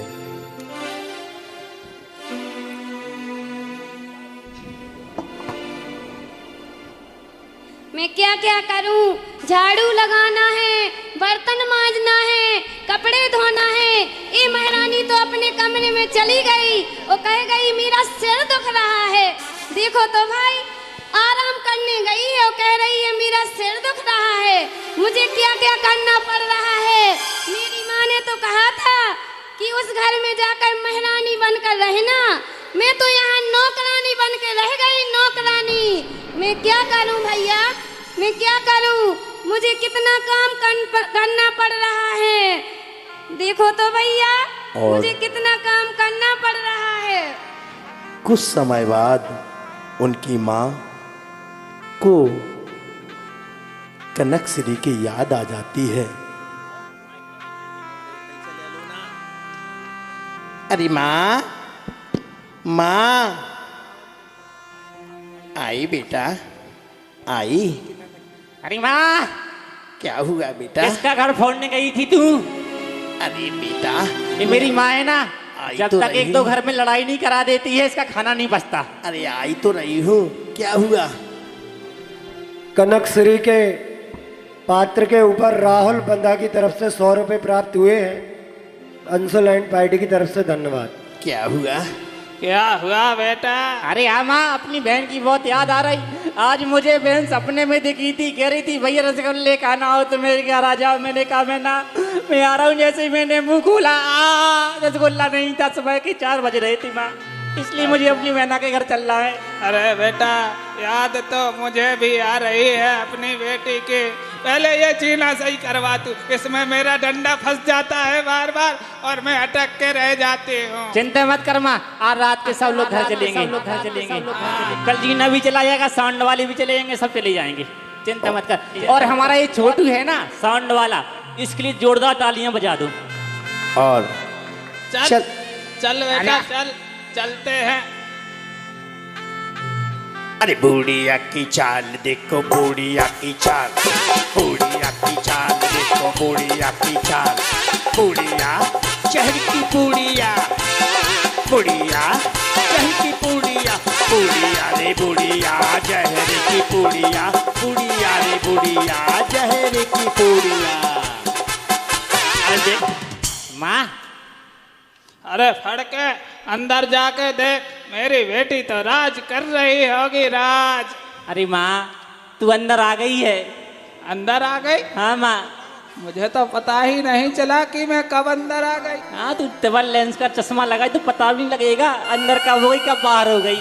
मैं क्या क्या करूं? झाड़ू लगाना है, बर्तन मांजना है, कपड़े धोना है। ये महारानी तो अपने कमरे में चली गई, वो कह गई मेरा सिर दुख रहा है। देखो तो भाई, आराम करने गई है, वो कह रही है मेरा सिर दुख रहा है। मुझे क्या क्या करना पड़ रहा है। मेरी माँ ने तो कहा था कि उस घर में जाकर महारानी बनकर रहना, मैं तो यहाँ नौकरानी बन के रह गई, नौकरानी। मैं क्या करूं भैया, मैं क्या करूं? मुझे कितना काम करना पड़ रहा है। देखो तो भैया, मुझे कितना काम करना पड़ रहा है। कुछ समय बाद उनकी माँ को कनक श्री की याद आ जाती है। अरे माँ, माँ आई बेटा, आई। अरे माँ, क्या हुआ बेटा? किसका घर फोड़ने गई थी तू? अरे बेटा, ये मेरी माँ है ना, आई जब तो तक एक रही। दो घर में लड़ाई नहीं करा देती है इसका खाना नहीं बचता। अरे आई तो रही हूँ, क्या हुआ? कनक श्री के पात्र के ऊपर राहुल बंदा की तरफ से 100 रुपये प्राप्त हुए हैं। अंशुल एंड पार्टी की तरफ से धन्यवाद। क्या हुआ? क्या हुआ बेटा? अरे हाँ माँ, अपनी बहन की बहुत याद आ रही। आज मुझे बहन सपने में दिखी थी, कह रही थी भैया रसगुल्ले खाना हो तो मेरे घर आ जाओ। मैंने कहा मैं आ रहा हूँ। जैसे ही मैंने मुंह खोला, रसगुल्ला नहीं था। सुबह के 4 बज रही थी माँ, इसलिए मुझे अपनी बहना के घर चलना है। अरे बेटा, याद तो मुझे भी आ रही है अपनी बेटी की। पहले ये चीना सही करवा तू, इसमें मेरा डंडा फंस जाता है बार बार और मैं अटक के रह जाती हूँ। चिंता मत कर माँ, आज रात के सब लोग घर चलेंगे। कल जीना भी चला जाएगा, साउंड वाले भी चले जाएंगे, सब चले जाएंगे। चिंता मत कर। और हमारा ये छोटू है ना साउंड वाला, इसके लिए जोरदार तालियां बजा दो। और चल चल बेटा, चल चलते हैं। अरे बूढ़िया की चाल देखो, बूढ़िया की चाल, बूढ़िया की चाल देखो, बूढ़िया की चाल। बूढ़िया शहर की बूढ़िया, बूढ़िया शहर की बूढ़िया, बूढ़िया रे बूढ़िया जहर की बूढ़िया, बूढ़िया रे बूढ़िया जहर की बूढ़िया। अरे देख माँ, अरे फड़के अंदर जाके देख, मेरी बेटी तो राज कर रही होगी, राज। अरे माँ तू अंदर आ गई है। अंदर आ गई? हाँ माँ। मुझे तो पता ही नहीं चला कि मैं कब अंदर आ गई। हाँ, तू डबल लेंस का चश्मा लगाई तो पता भी नहीं लगेगा अंदर कब हो गई कब बाहर हो गई।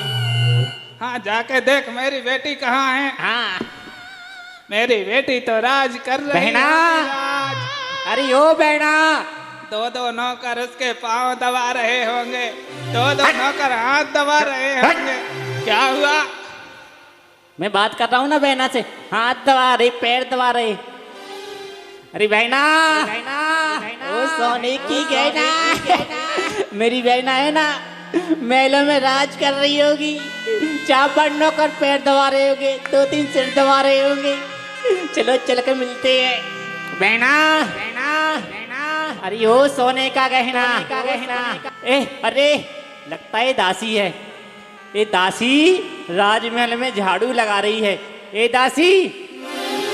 हाँ, जाके देख मेरी बेटी कहाँ है। हाँ मेरी बेटी तो राज कर रही बहना। होगी, राज। अरे ओ बहना, दो नौकर उसके पांव दबा रहे होंगे, दो नौकर हाथ दबा रहे होंगे। क्या हुआ? मैं बात कर रहा हूँ ना बहना से, हाथ दबा रहे, पैर दबा रहे। अरे बहना, ओ सोने की गहना, मेरी बहना है ना, महलों में राज कर रही होगी। 4 नौकर पैर दबा रहे होंगे, 2-3 सिर दबा रहे होंगे। चलो चल के मिलते हैं। बहना, अरे ओ सोने का गहना, अरे लगता है दासी है। ये दासी राजमहल में झाड़ू लगा रही है। ए दासी,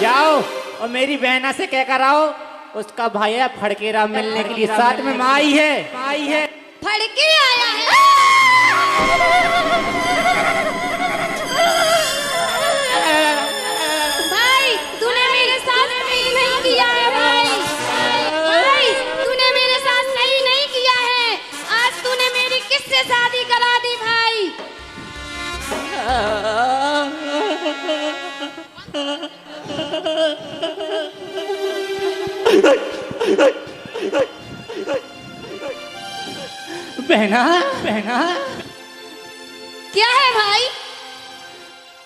जाओ और मेरी बहना से कह कर आओ, उसका भाई फड़केरा मिलने के लिए साथ में माँ आई है। फड़के आया है। भाई तूने मेरे साथ सही नहीं किया है। भाई तूने मेरे साथ सही नहीं किया है। आज तूने मेरी किससे शादी करा दी भाई? बहना, क्या है भाई?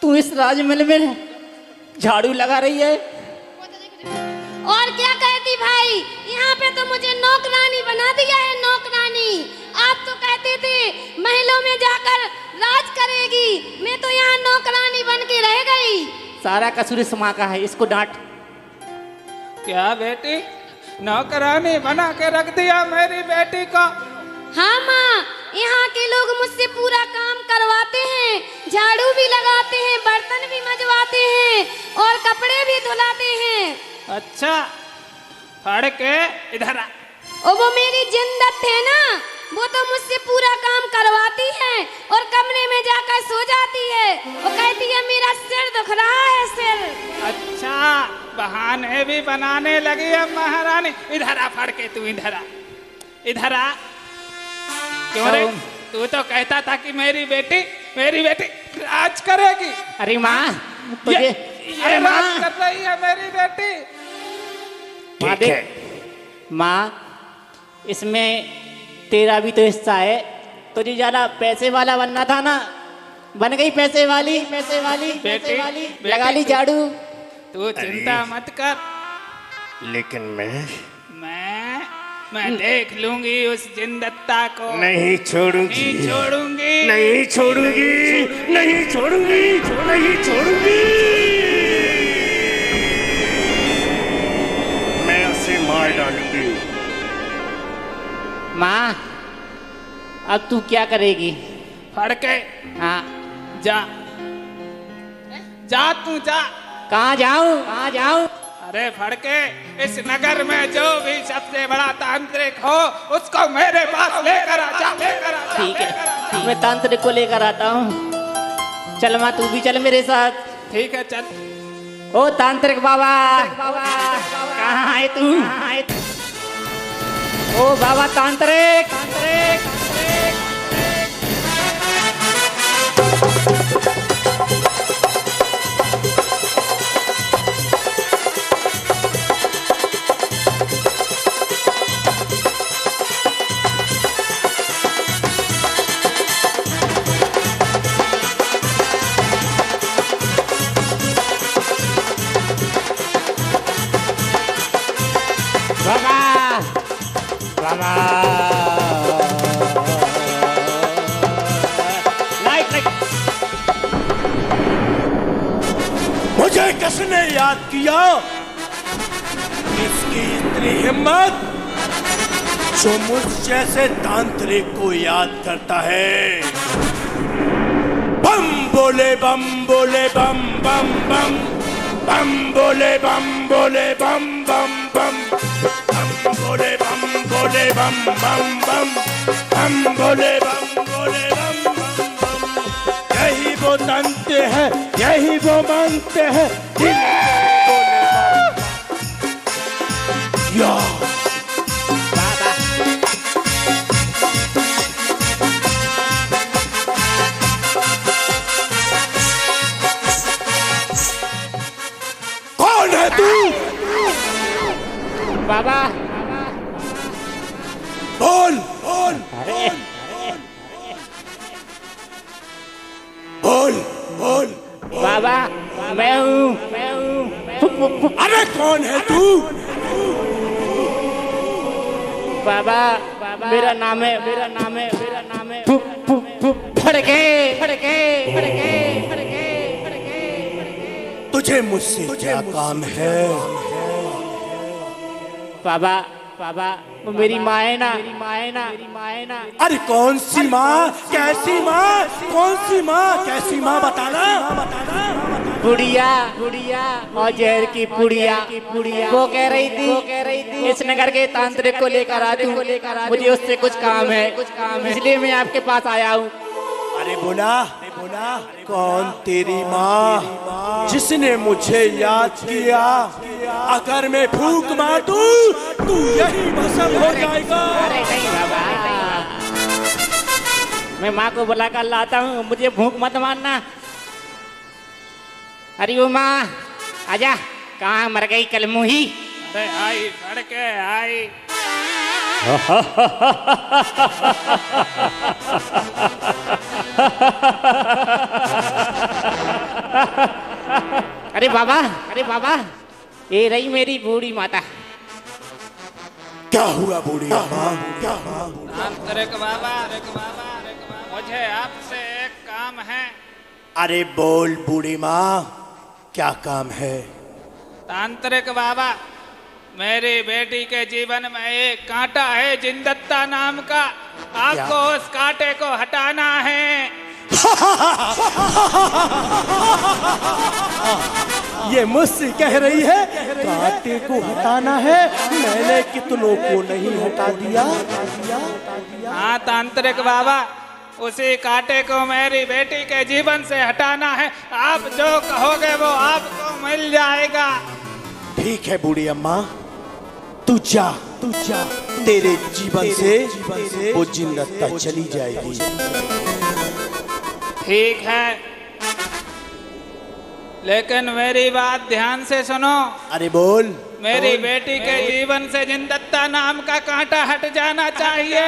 तू इस राजमहल में झाड़ू लगा रही है? और क्या कहती भाई? यहाँ पे तो मुझे नौकरानी बना दिया है, नौकरानी। आप तो कहते थे महलों में जाकर राज करेगी, मैं तो यहाँ नौकरानी बन के रह गई। सारा कसूर इस माँ का है, इसको डांट। क्या बेटी, नौकरानी बना के रख दिया मेरी बेटी को? हाँ माँ, यहाँ के लोग मुझसे पूरा काम करवाते हैं, झाड़ू भी लगाते हैं, बर्तन भी मजवाते हैं और कपड़े भी धुलाते हैं। अच्छा, फड़के इधर आ। और वो मेरी जिंदत है ना, वो तो मुझसे पूरा काम करवाती है और कमरे में जाकर सो जाती है। वो कहती है मेरा सिर दुख रहा है, सिर। अच्छा, बहाने भी बनाने लगी है महारानी। इधर आ फड़के, तू इधर आ। क्यों रे? तू तो कहता था कि मेरी बेटी राज करेगी। अरे माँ तुझे, अरे राज कर रही है मेरी बेटी। माँ देख, माँ इसमें तेरा भी तो हिस्सा है। तुझे ज्यादा पैसे वाला बनना था ना, बन गई पैसे वाली। बेटी, लगा ली झाड़ू। तू चिंता मत कर। लेकिन मैं देख लूंगी उस जिनदत्ता को। नहीं छोड़ूंगी, नहीं छोड़ूंगी, नहीं छोड़ूंगी, नहीं छोड़ूंगी, नहीं छोड़ूंगी। मैं उसे मार डालूंगी। माँ, अब तू क्या करेगी? फड़के हाँ, जा जा, तू जा। कहाँ जाऊँ? कहाँ जाऊँ? अरे फड़के, इस नगर में जो भी सबसे बड़ा तांत्रिक हो उसको मेरे पास लेकर आ जा, लेकर आ जा। ठीक है, मैं तांत्रिक को लेकर आता हूँ। चल माँ, तू भी चल मेरे साथ। ठीक है, चल। ओ तांत्रिक बाबा, कहाँ है तू? ओ बाबा तांत्रिक, मुझे किसने याद किया? इसकी इतनी हिम्मत जो मुझ जैसे तांत्रिक को याद करता है। बम बोले बम बोले बम बम बम, बम बोले बम बोले बम बम बम, बम बोले बम बोले बम बम बम, बम बोले बम बोले बम बम बम। यही वो जानते हैं, यही वो मानते हैं। दिल बोले बम या कौन है तू? बाबा बोल बोल बोल बोल। बाबा, मैं हूँ। अरे कौन है तू? बाबा, मेरा नाम है फड़के। तुझे मुझसे क्या काम है? बाबा, वो मेरी माँ है ना। अरे कौन सी माँ? कैसी माँ? कौन सी माँ? कैसी माँ? बताना। बुढ़िया और जहर की पुड़िया। वो कह रही थी इस नगर के तांत्रिक को लेकर आ दूं, मुझे उससे कुछ काम है, इसलिए मैं आपके पास आया हूँ। अरे बोला कौन तेरी माँ जिसने मुझे याद किया? अगर मैं फूंक मार दूं तू यही भस्म हो जाएगा। अरे नहीं बाबा, मैं माँ को बुला कर लाता हूँ, मुझे भूख मत मारना। अरे वो माँ, आजा। कहाँ मर गई कलमुही? अरे आई फड़के आई। अरे बाबा, ये रही मेरी बूढ़ी माता। क्या हुआ बूढ़ी माँ? तांत्रिक बाबा, मुझे आपसे एक काम है। अरे बोल बूढ़ी माँ, क्या काम है? तांत्रिक बाबा, मेरी बेटी के जीवन में एक कांटा है जिनदत्ता नाम का, आपको उस कांटे को हटाना है। ये मुझसे कह रही है कांटे को हटाना है? मैंने कितनों को नहीं हटा दिया। हाँ तांत्रिक बाबा, उसी कांटे को मेरी बेटी के जीवन से हटाना है। आप जो कहोगे वो आपको मिल जाएगा। ठीक है बूढ़ी अम्मा, तू जा। तेरे जीवन से वो जिनदत्ता चली जाएगी। ठीक है, लेकिन मेरी बात ध्यान से सुनो। अरे बोल। मेरी बेटी के जीवन से जिनदत्ता नाम का कांटा हट जाना चाहिए।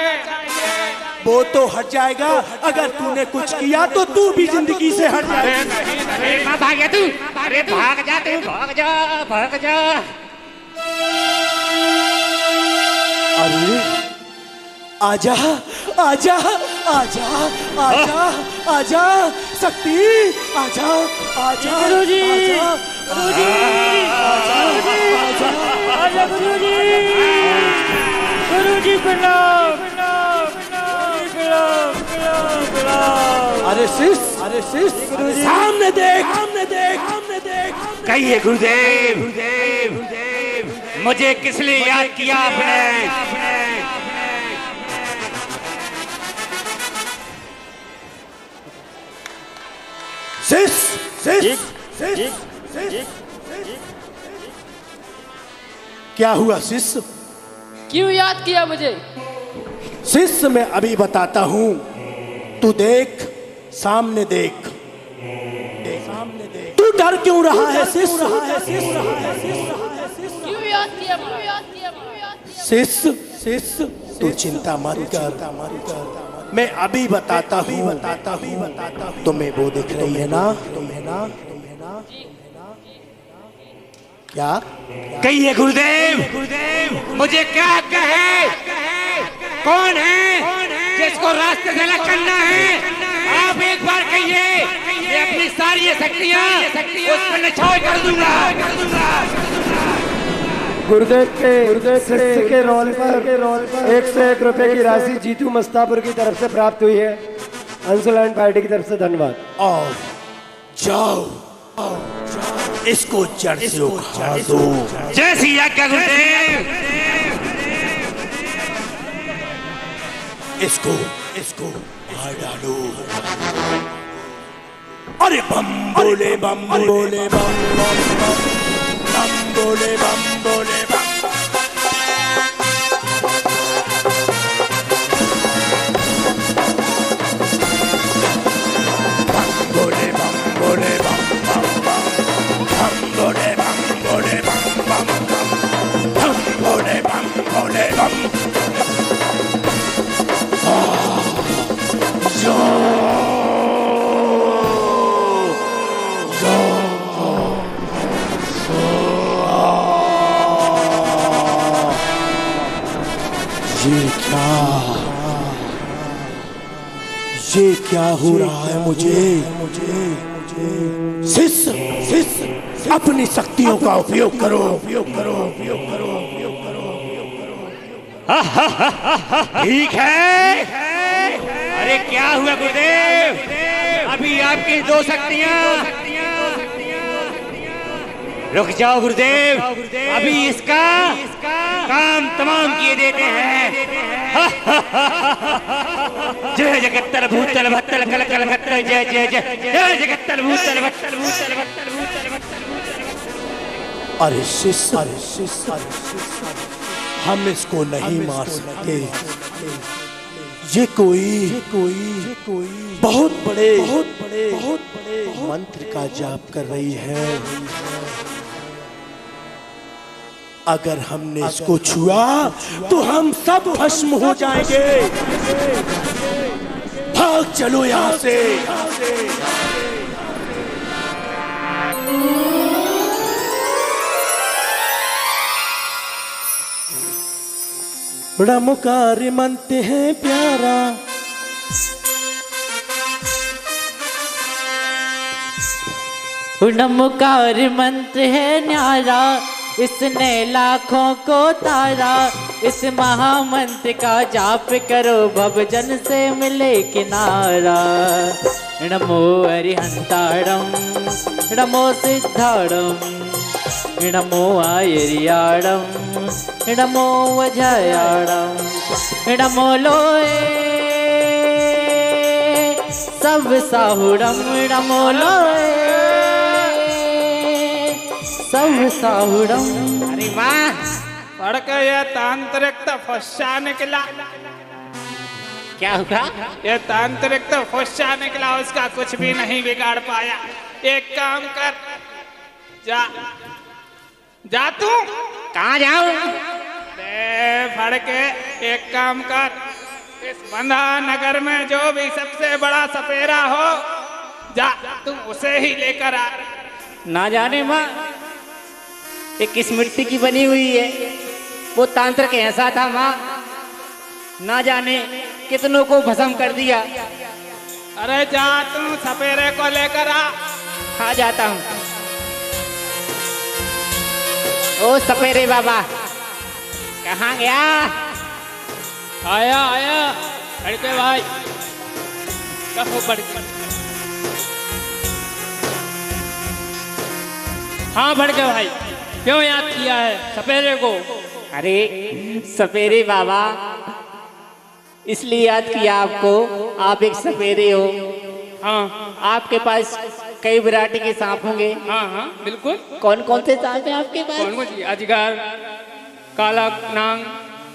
वो तो हट जाएगा, अगर तूने कुछ किया तो तू भी जिंदगी से हट अरे जाएगा। नहीं अरे कहाँ भाग गया तू? अरे भाग जा तू, भाग जा, भाग जा। अरे आजा आजा आजा आजा आजा शक्ति आजा आजा गुरुजी, गुरुजी आजा गुरुजी, गुरुजी प्रणाम प्रणाम। अरे शिष्य सामने देख सामने देख सामने देख। कहिए गुरुदेव, गुरुदेव मुझे किस लिए याद किया आपने? क्या हुआ शिष्य? क्यों याद किया मुझे? शिष्य मैं अभी बताता हूँ, तू देख सामने देख, सामने देख। तू डर क्यों रहा है शिष्य? क्यों याद किया? शिष्य तू चिंता मत कर, मैं अभी बताता हूँ। तुम्हें वो दिख रही है ना? क्या कहिए गुरुदेव, गुरुदेव मुझे क्या कहे? कौन है जिसको रास्ते से अलग करना है? आप एक बार कहिए, मैं अपनी सारी शक्तियाँ उस पर निछावर कर दूंगा। गुरुदेव शिष्य के रोल पर 101 रुपए की राशि जीतू मस्तापुर की तरफ से प्राप्त हुई है। अंशुलैंड पार्टी की तरफ से धन्यवाद। और जाओ इसको जड़ से उखाड़ दो। जय श्री आज्ञा गुरुदेव। इसको मार डालो। अरे बम बोले बम बोले बम बम बम बम बोले बम बोले बम। बोले बम बोले बम बम बम बम बोले बम बोले बम बम बम बोले बम बोले बम। ये क्या हो रहा है मुझे? शिष्य अपनी शक्तियों का उपयोग करो, उपयोग करो, उपयोग करो, उपयोग करो, उपयोग करो। ठीक है। अरे क्या हुआ गुरुदेव? अभी आपकी दो शक्तियाँ। रुक जाओ गुरुदेव, अभी इसका काम तमाम किए देते हैं। जय जगत्तर भूतल भत्तल कल कल भत्तल जय जय जय जय जगत्तर भूतल भत्तल भूतल भत्तल भूतल भत्तल। अरे शिष्य हम इसको नहीं मार सकते। ये कोई बहुत बड़े मंत्र का जाप कर रही है। अगर हमने इसको छुआ तो हम सब भस्म हो जाएंगे। भाग चलो यहाँ से। बड़ा मुकारी मनते हैं प्यारा, नमकार मंत्र है न्यारा, इसने लाखों को तारा। इस महामंत्र का जाप करो, भवजन से मिले किनारा। नमो अरिहंताड़म, नमो सिद्धाड़म, नमो आयरियाड़म, नमो वजयाड़म, नमो लोए सब साहुड़म, नमो लोए सब साहुड़म। अरे वाह, पढ़ के ये तांत्रिक तो फुस्सा निकला। क्या हुआ? ये तांत्रिक तो फुस्सा निकला, उसका कुछ भी नहीं बिगाड़ पाया। एक काम कर, जा तू। कहाँ जाऊं? फड़ के एक काम कर, इस बंधा नगर में जो भी सबसे बड़ा सपेरा हो, जा तुम उसे ही लेकर आ। ना जाने माँ ये किस मिट्टी की बनी हुई है, वो तांत्रिक ऐसा था माँ, ना जाने कितनों को भस्म कर दिया। अरे जा तुम सपेरे को लेकर आ। हाँ जाता हूँ। ओ सपेरे बाबा कहाँ गया? आया आया लड़के भाई, कहो बड़के। हाँ बड़के भाई, क्यों याद किया है सपेरे को? अरे सपेरे बाबा इसलिए याद किया आपको, आप एक सपेरे हो। हाँ आपके पास कई वैरायटी के सांप होंगे। हाँ हाँ बिल्कुल। कौन कौन से सांप हैं आपके पास? कौन कौन सी? अजगर, काला नांग,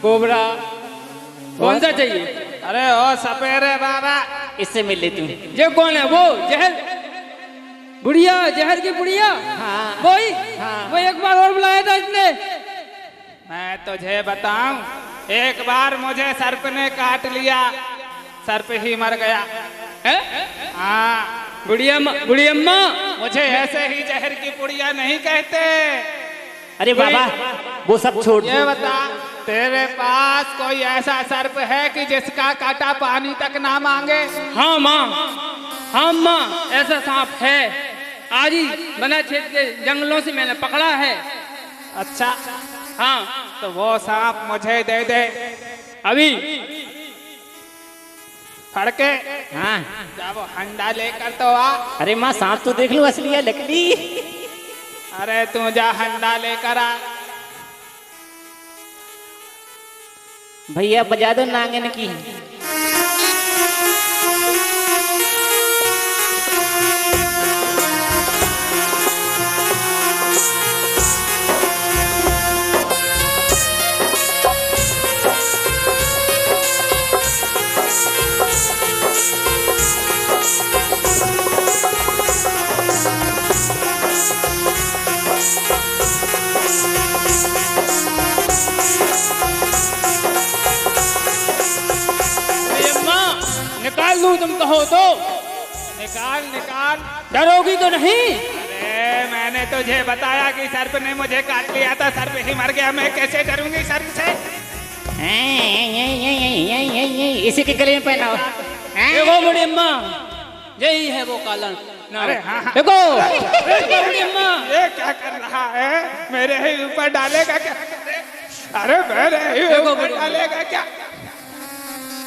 कोबरा, कौन सा चाहिए? अरे ओ सपेरे बाबा, इससे मिल लेती हूँ। ये कौन है? वो जहर बुढ़िया, जहर की बुढ़िया। हाँ वही हाँ। वो एक बार और बुलाया था इसने। मैं तुझे बताऊं, एक बार मुझे सर्प ने काट लिया, सर्प ही मर गया। हाँ बुढ़िया अम्मा, मुझे ऐसे ही जहर की पुड़िया नहीं कहते। अरे बाबा वो सब छोड़ ये दो। बता, तेरे पास कोई ऐसा सर्प है कि जिसका कांटा पानी तक ना मांगे? हाँ माँ, हाँ माँ, ऐसा सांप है। आज ही बना क्षेत्र के जंगलों से मैंने पकड़ा है। अच्छा हाँ तो वो सांप मुझे दे दे अभी। फड़के। हाँ जा वो हंडा लेकर तो आ। अरे माँ सांप तो देख लो, असली है नकली? अरे तू जा हंडा लेकर आ। भैया बजा दो नांगन की। निकाल लूं तुम कहो तो? निकाल निकाल। डरोगी तो नहीं? अरे मैंने तुझे बताया कि सर्प ने मुझे काट लिया था, सर्प ही मर गया, मैं कैसे डरूंगी सर्प से? इसी के गले में पहनाओ। देखो बड़ी अम्मा, यही है वो काला। अरे हाँ हाँ। देखो बड़ी अम्मा, ये क्या कर रहा है? मेरे ही ऊपर डालेगा क्या? अरे मेरे ही ऊपर डालेगा क्या?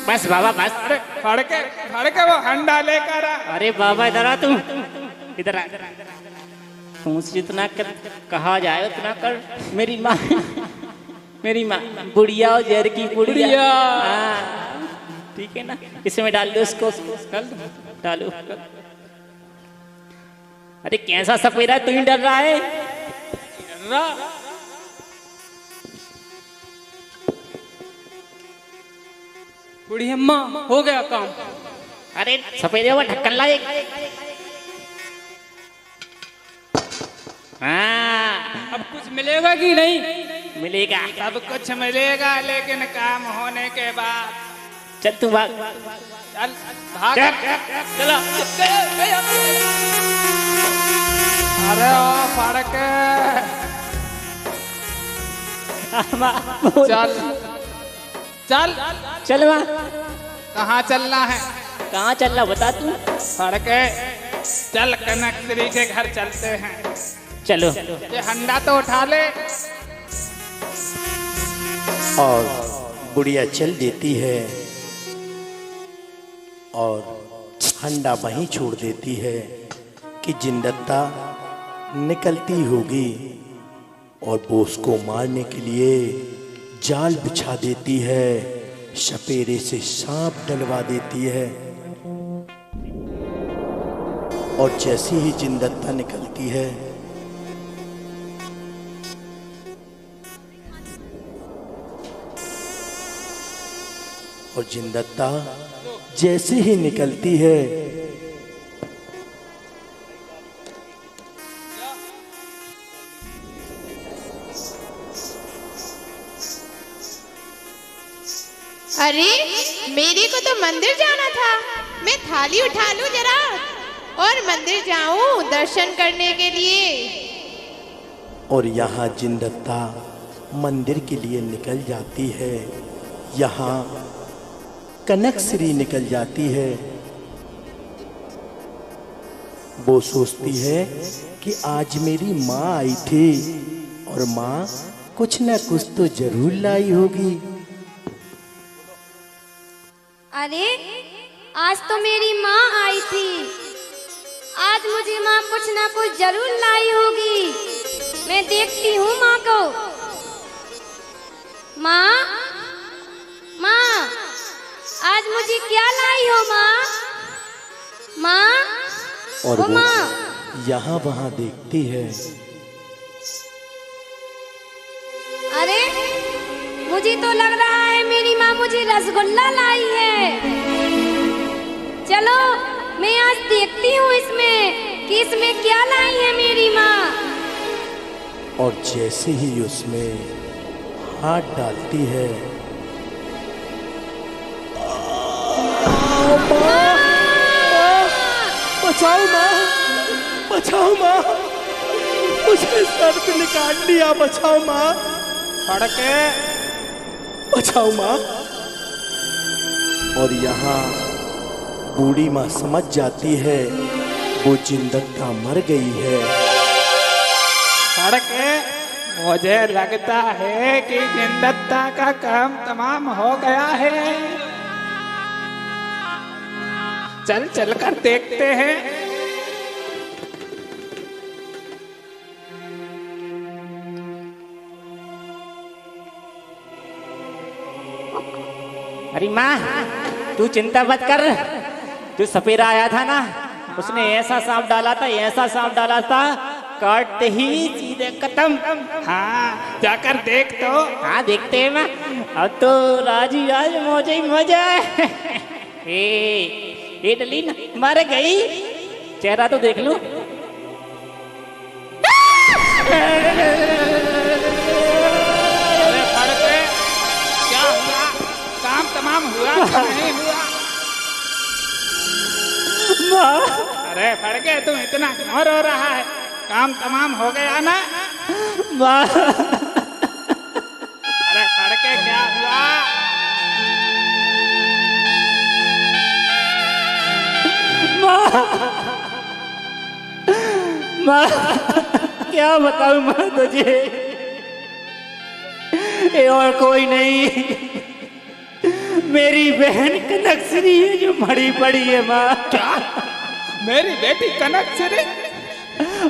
बस बाबा बस। अरे फड़के वो हंडा लेकर आ। अरे बाबा इधर आ, तू इधर आ। तुमसे जितना कहा जाए उतना कर। मेरी माँ बुढ़िया और जहर की बुढ़िया। हाँ, ठीक है ना? इसमें डाल दो उसको, डालो। अरे कैसा सपेरा, तू ही डर रहा है? बूढ़ी अम्मा हो गया काम। अरे सपेरे वो ढक्कन लाए। हाँ अब कुछ मिलेगा कि नहीं? मिलेगा, सब कुछ मिलेगा, लेकिन काम होने के बाद। चल तू भाग। चल भाग। चला। अरे ओ फड़के, चल चल चल माँ। कहाँ चलना है? कहाँ चल रहा बता तू? फड़के चल, कनकश्री के घर चलते हैं। चलो। ये हंडा तो उठा ले। और बुढ़िया चल देती है और हंडा वहीं छोड़ देती है कि जिंदत्ता निकलती होगी और बोस को मारने के लिए जाल बिछा देती है, सपेरे से सांप डलवा देती है। और जैसी ही जिंदत्ता निकलती है और जिंदत्ता जैसे ही निकलती है अरे मेरे को तो मंदिर जाना था, मैं थाली उठा लूं जरा और मंदिर जाऊं दर्शन करने के लिए। और यहाँ जिनदत्ता मंदिर के लिए निकल जाती है। यहाँ कनकश्री निकल जाती है। वो सोचती है कि आज मेरी माँ आई थी और माँ कुछ न कुछ तो जरूर लाई होगी। अरे आज तो मेरी माँ आई थी, आज मुझे माँ कुछ ना कुछ जरूर लाई होगी। मैं देखती हूँ माँ को। माँ, माँ, आज मुझे क्या लाई हो माँ? माँ, और वो वो माँ। यहाँ वहाँ देखती है। अरे मुझे तो लग रहा है मेरी माँ मुझे रसगुल्ला लाई है। चलो मैं आज देखती हूँ इसमें कि इसमें क्या लाई है मेरी माँ। और जैसे ही उसमें हाथ डालती है, बचाओ माँ, बचाओ माँ, मुझे सर्प ने काट लिया, बचाओ माँ, फड़के, बचाओ माँ। और यहाँ बूढ़ी माँ समझ जाती है वो जिनदत्ता मर गई है। फड़के, मुझे लगता है कि जिनदत्ता का काम तमाम हो गया है। चल चल कर देखते हैं। अरे माँ, तू चिंता मत कर। जो सपेरा आया था ना, उसने ऐसा सांप डाला था, ऐसा सांप डाला था, काटते ही सीधे खत्म। हाँ, जाकर देख तो। हाँ देखते हैं माँ। अब तो राजी आज मौजे ही मौजा है। ये डली ना मर गई, चेहरा तो देख लो। अरे फड़के, क्या हुआ? काम तमाम हुआ कि नहीं हुआ? अरे फड़के, तुम इतना क्यों रो रहा है? काम तमाम हो गया ना? अरे फड़के, क्या हुआ? माँ, क्या बताऊं माँ तुझे? ये और कोई नहीं, मेरी बहन कनकश्री है जो मरी पड़ी है माँ। क्या? मेरी बेटी कनकश्री?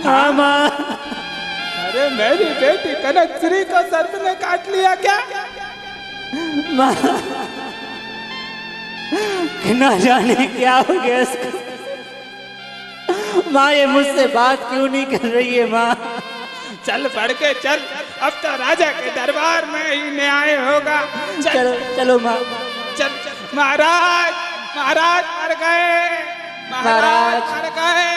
हाँ माँ। अरे मेरी बेटी कनकश्री को सर्प ने काट लिया क्या? माँ, ना जाने क्या हो गया इसको। माँ ये मुझसे बात क्यों नहीं कर रही है माँ? चल बढ़ के चल, अब तो राजा के दरबार में ही न्याय होगा। चलो चलो माँ। चल महाराज, महाराज मर गए, महाराज मर गए,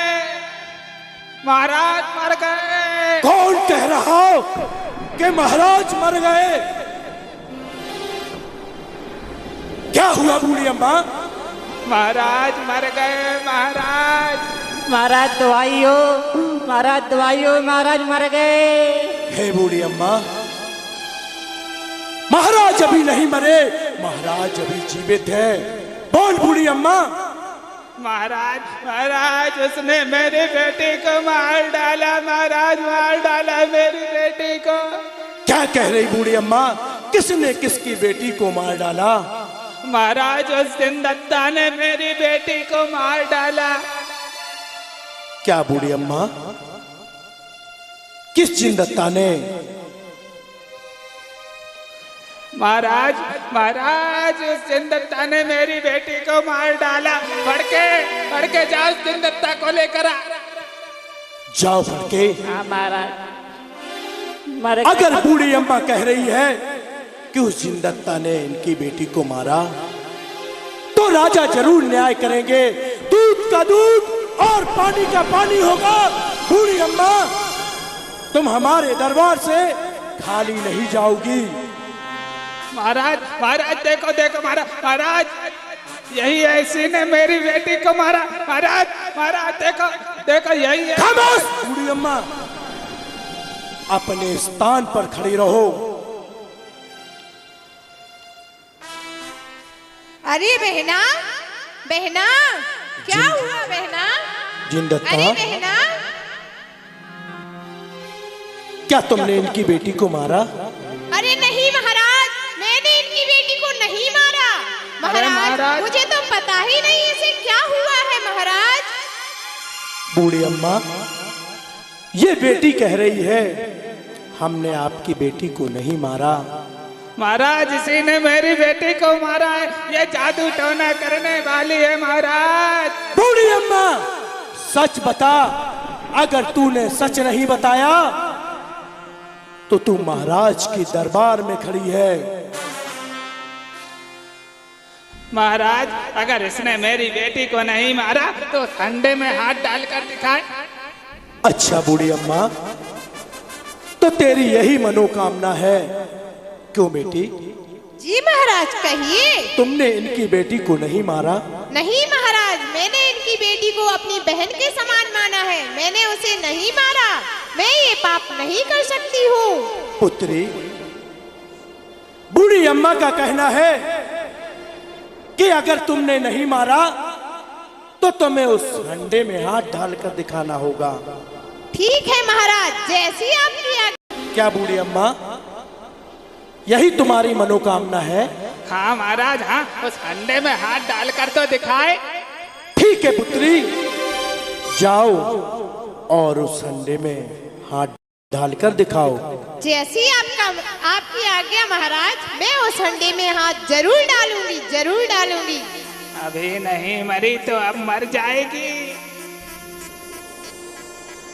महाराज मर गए। कौन कह रहा हो कि महाराज मर गए? क्या हुआ बूढ़ी अम्मा? महाराज मर गए, महाराज। महाराज दवाई हो, महाराज दवाई हो, महाराज मर गए। हे बूढ़ी अम्मा, महाराज अभी नहीं मरे, महाराज अभी जीवित है। बोल बूढ़ी अम्मा। महाराज, महाराज उसने मेरी बेटी को मार डाला, महाराज मार डाला मेरी बेटी को। क्या कह रही बूढ़ी अम्मा? किसने किसकी बेटी को मार डाला? महाराज उस जिनदत्ता ने मेरी बेटी को मार डाला। क्या बूढ़ी अम्मा? किस जिनदत्ता ने? महाराज, महाराज उस जिनदत्ता ने मेरी बेटी को मार डाला। फड़के, फड़के जाओ उस जिनदत्ता को लेकर आ। जाओ फड़के। हाँ महाराज। अगर बूढ़ी अम्मा कह रही है कि उस जिनदत्ता ने इनकी बेटी को मारा, तो राजा जरूर न्याय करेंगे। दूध का दूध और पानी का पानी होगा। बूढ़ी अम्मा, तुम हमारे दरबार से खाली नहीं जाओगी। महाराज, महाराज देखो देखो महाराज, महाराज यही है, इसी ने मेरी बेटी को मारा। महाराज महाराज देखो देखो यही है। खामोश बूढ़ी अम्मा, अपने स्थान पर खड़ी रहो। अरे बहना बहना, क्या हुआ बहना? जिनदत्ता, अरे बहना, क्या तुमने इनकी बेटी को मारा? अरे नहीं महाराज, मैंने इनकी बेटी को नहीं मारा। महाराज मुझे तो पता ही नहीं इसे क्या हुआ है महाराज। बूढ़ी अम्मा, ये बेटी कह रही है हमने आपकी बेटी को नहीं मारा। महाराज इसी ने मेरी बेटी को मारा है, ये जादू टोना करने वाली है महाराज। बूढ़ी अम्मा, सच बता, अगर तूने सच नहीं बताया तो तू महाराज के दरबार में खड़ी है। महाराज अगर इसने मेरी बेटी को नहीं मारा तो संडे में हाथ डालकर दिखाए। अच्छा बूढ़ी अम्मा, तो तेरी यही मनोकामना है, क्यों बेटी? जी महाराज कहिए। तुमने इनकी बेटी को नहीं मारा? नहीं महाराज, मैंने इनकी बेटी को अपनी बहन के समान माना है, मैंने उसे नहीं मारा। मैं ये पाप नहीं कर सकती हूँ। पुत्री, बूढ़ी अम्मा का कहना है कि अगर तुमने नहीं मारा तो तुम्हें उस हंडे में हाथ डालकर दिखाना होगा। ठीक है महाराज, जैसी आपकी आज्ञा। क्या बूढ़ी अम्मा, यही तुम्हारी मनोकामना है? हाँ महाराज, हाँ, उस अंडे में हाथ डालकर तो दिखाए। ठीक है पुत्री, जाओ और उस अंडे में हाथ डालकर दिखाओ। जैसी आपकी आज्ञा महाराज, मैं उस अंडे में हाथ जरूर डालूंगी, जरूर डालूंगी। अभी नहीं मरी तो अब मर जाएगी।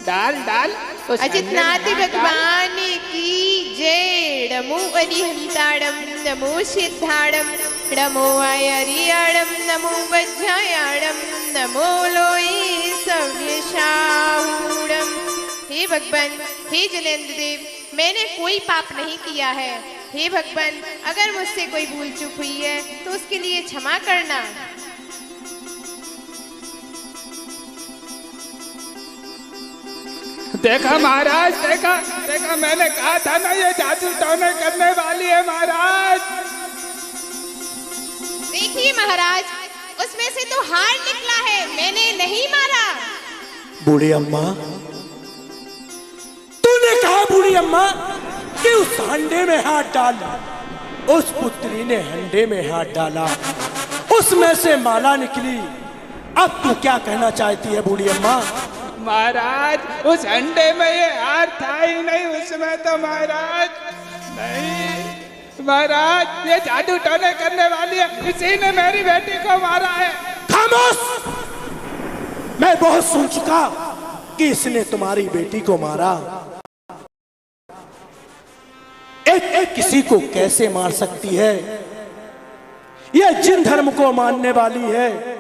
डाल डाल। अजितनाथ भगवान की जय। नमो अरिहंताड़म, नमो सिद्धाड़म, नमो आयरियाड़म, नमो वज्रायाड़म, नमो लोई सव्यसाहूड़म। हे भगवान, हे जलेंद्र देव, मैंने कोई पाप नहीं किया है। हे भगवान, अगर मुझसे कोई भूल चूक हुई है तो उसके लिए क्षमा करना। देखा महाराज, देखा देखा, मैंने कहा था ना ये जादू टोने करने वाली है महाराज। देखिए महाराज, उसमें से तो हार निकला है, मैंने नहीं मारा। बूढ़ी अम्मा, तूने कहा बूढ़ी अम्मा कि उस हंडे में हाथ डाल। उस पुत्री ने हंडे में हाथ डाला, उसमें से माला निकली। अब तू क्या कहना चाहती है बूढ़ी अम्मा? महाराज उस अंडे में ये हार था ही नहीं, उसमें तो महाराज नहीं। महाराज ये जादू टोने करने वाली है, इसी ने मेरी बेटी को मारा है। खामोश! मैं बहुत सुन चुका कि इसने तुम्हारी बेटी को मारा। एक किसी को कैसे मार सकती है? यह जिन धर्म को मानने वाली है,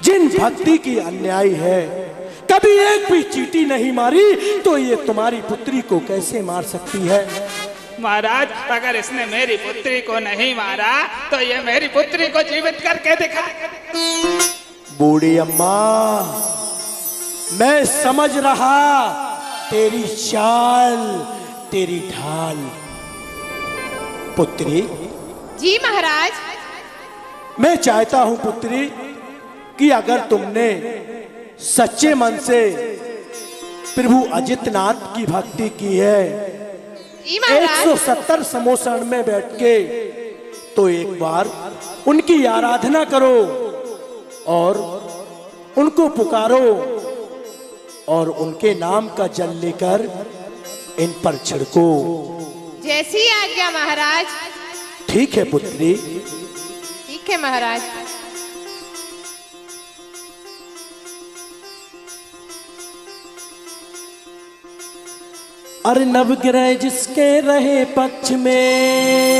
जिन भक्ति की अन्यायी है, कभी एक भी चींटी नहीं मारी, तो ये तुम्हारी पुत्री को कैसे मार सकती है? महाराज अगर इसने मेरी पुत्री को नहीं मारा तो ये मेरी पुत्री को जीवित करके दिखा। बूढ़ी अम्मा, मैं समझ रहा तेरी चाल, तेरी ढाल। पुत्री। जी महाराज। मैं चाहता हूं पुत्री कि अगर तुमने सच्चे मन से प्रभु अजितनाथ की भक्ति की है, 170 समोसन में बैठ के, तो एक बार उनकी आराधना करो और उनको पुकारो और उनके नाम का जल लेकर इन पर छिड़को। जैसी आज्ञा महाराज। ठीक है पुत्री। ठीक है महाराज। अरे नवग्रह जिसके रहे पक्ष में,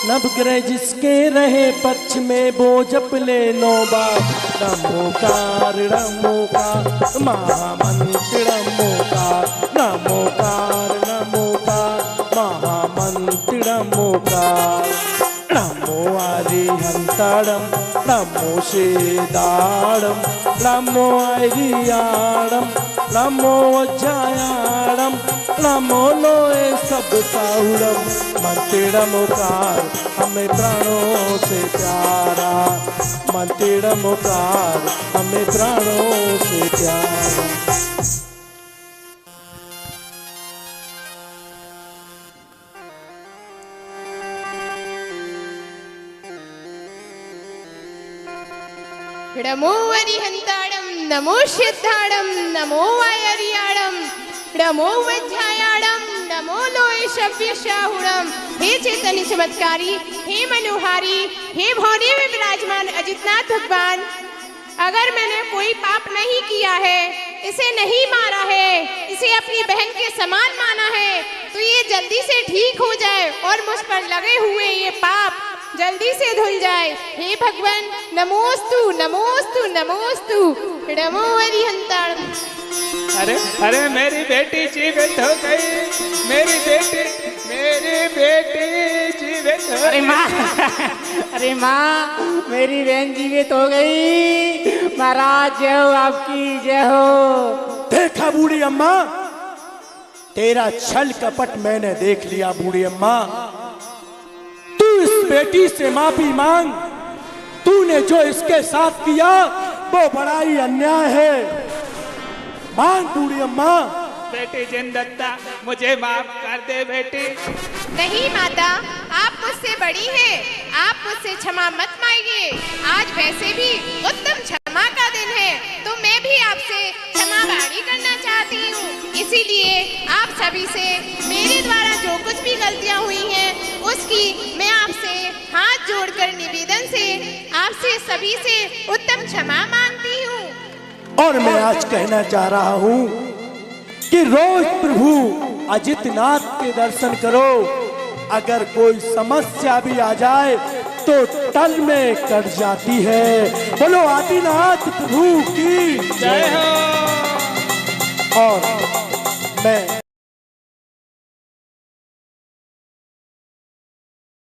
नवग्रह जिसके रहे पक्ष में, वो जप ले 9 बार नमोकार नमोकार महामंत्र नमोकार नमोकार नमोकार महामंत्र नमोकार। नमोकार नमो अरिहंतड़म नमो शेदाड़म नमो अरियाड़म नमो अज्जायाड़म नमो लोए सब साहुड़म मंतिड़मुकार हमें प्राणों से प्यारा मंतिड़मुकार हमें प्राणों से प्यारा। नमो अरिहंताड़म नमो सिद्धाड़म नमो वायरियाड़म नमो वज्जायाड़म नमो लोए शव्यशाहुड़म। हे चैतन्य चमत्कारी, हे मनोहारी, हे भौरी में विराजमान अजितनाथ भगवान, अगर मैंने कोई पाप नहीं किया है, इसे नहीं मारा है, इसे अपनी बहन के समान माना है, तो ये जल्दी से ठीक हो जाए और मुझ पर लगे हुए ये पाप जल्दी से धुल जाए। हे भगवान नमोस्तु नमोस्तु नमोस्तु नमो अरिहंताड़म। अरे मेरी बेटी जीवित हो गई, मेरी बेटी जीवित हो अरे माँ अरे माँ मेरी बहन जीवित हो गई। महाराज जय हो, आपकी जय हो। देखा बूढ़ी अम्मा, तेरा छल कपट मैंने देख लिया बूढ़ी अम्मा। तू इस बेटी से माफी मांग, तूने जो इसके साथ किया वो बड़ा ही अन्याय है। मांग बूढ़ी अम्मा। बेटी जिंदत्ता मुझे माफ कर दे बेटी। नहीं माता, आप मुझसे बड़ी हैं, आप मुझसे क्षमा मत मांगिए। आज वैसे भी उत्तम क्षमा का दिन है, तो मैं भी आपसे क्षमा बारी करना चाहती हूँ। इसीलिए आप सभी से मेरे द्वारा जो कुछ भी गलतियाँ हुई हैं, उसकी मैं आपसे हाथ जोड़कर निवेदन से आपसे सभी से उत्तम क्षमा मांगती हूँ। और मैं आज कहना चाह रहा हूँ कि रोज प्रभु अजितनाथ के दर्शन करो। अगर कोई समस्या भी आ जाए तो तल में कट जाती है। बोलो आदिनाथ प्रभु की जय हो।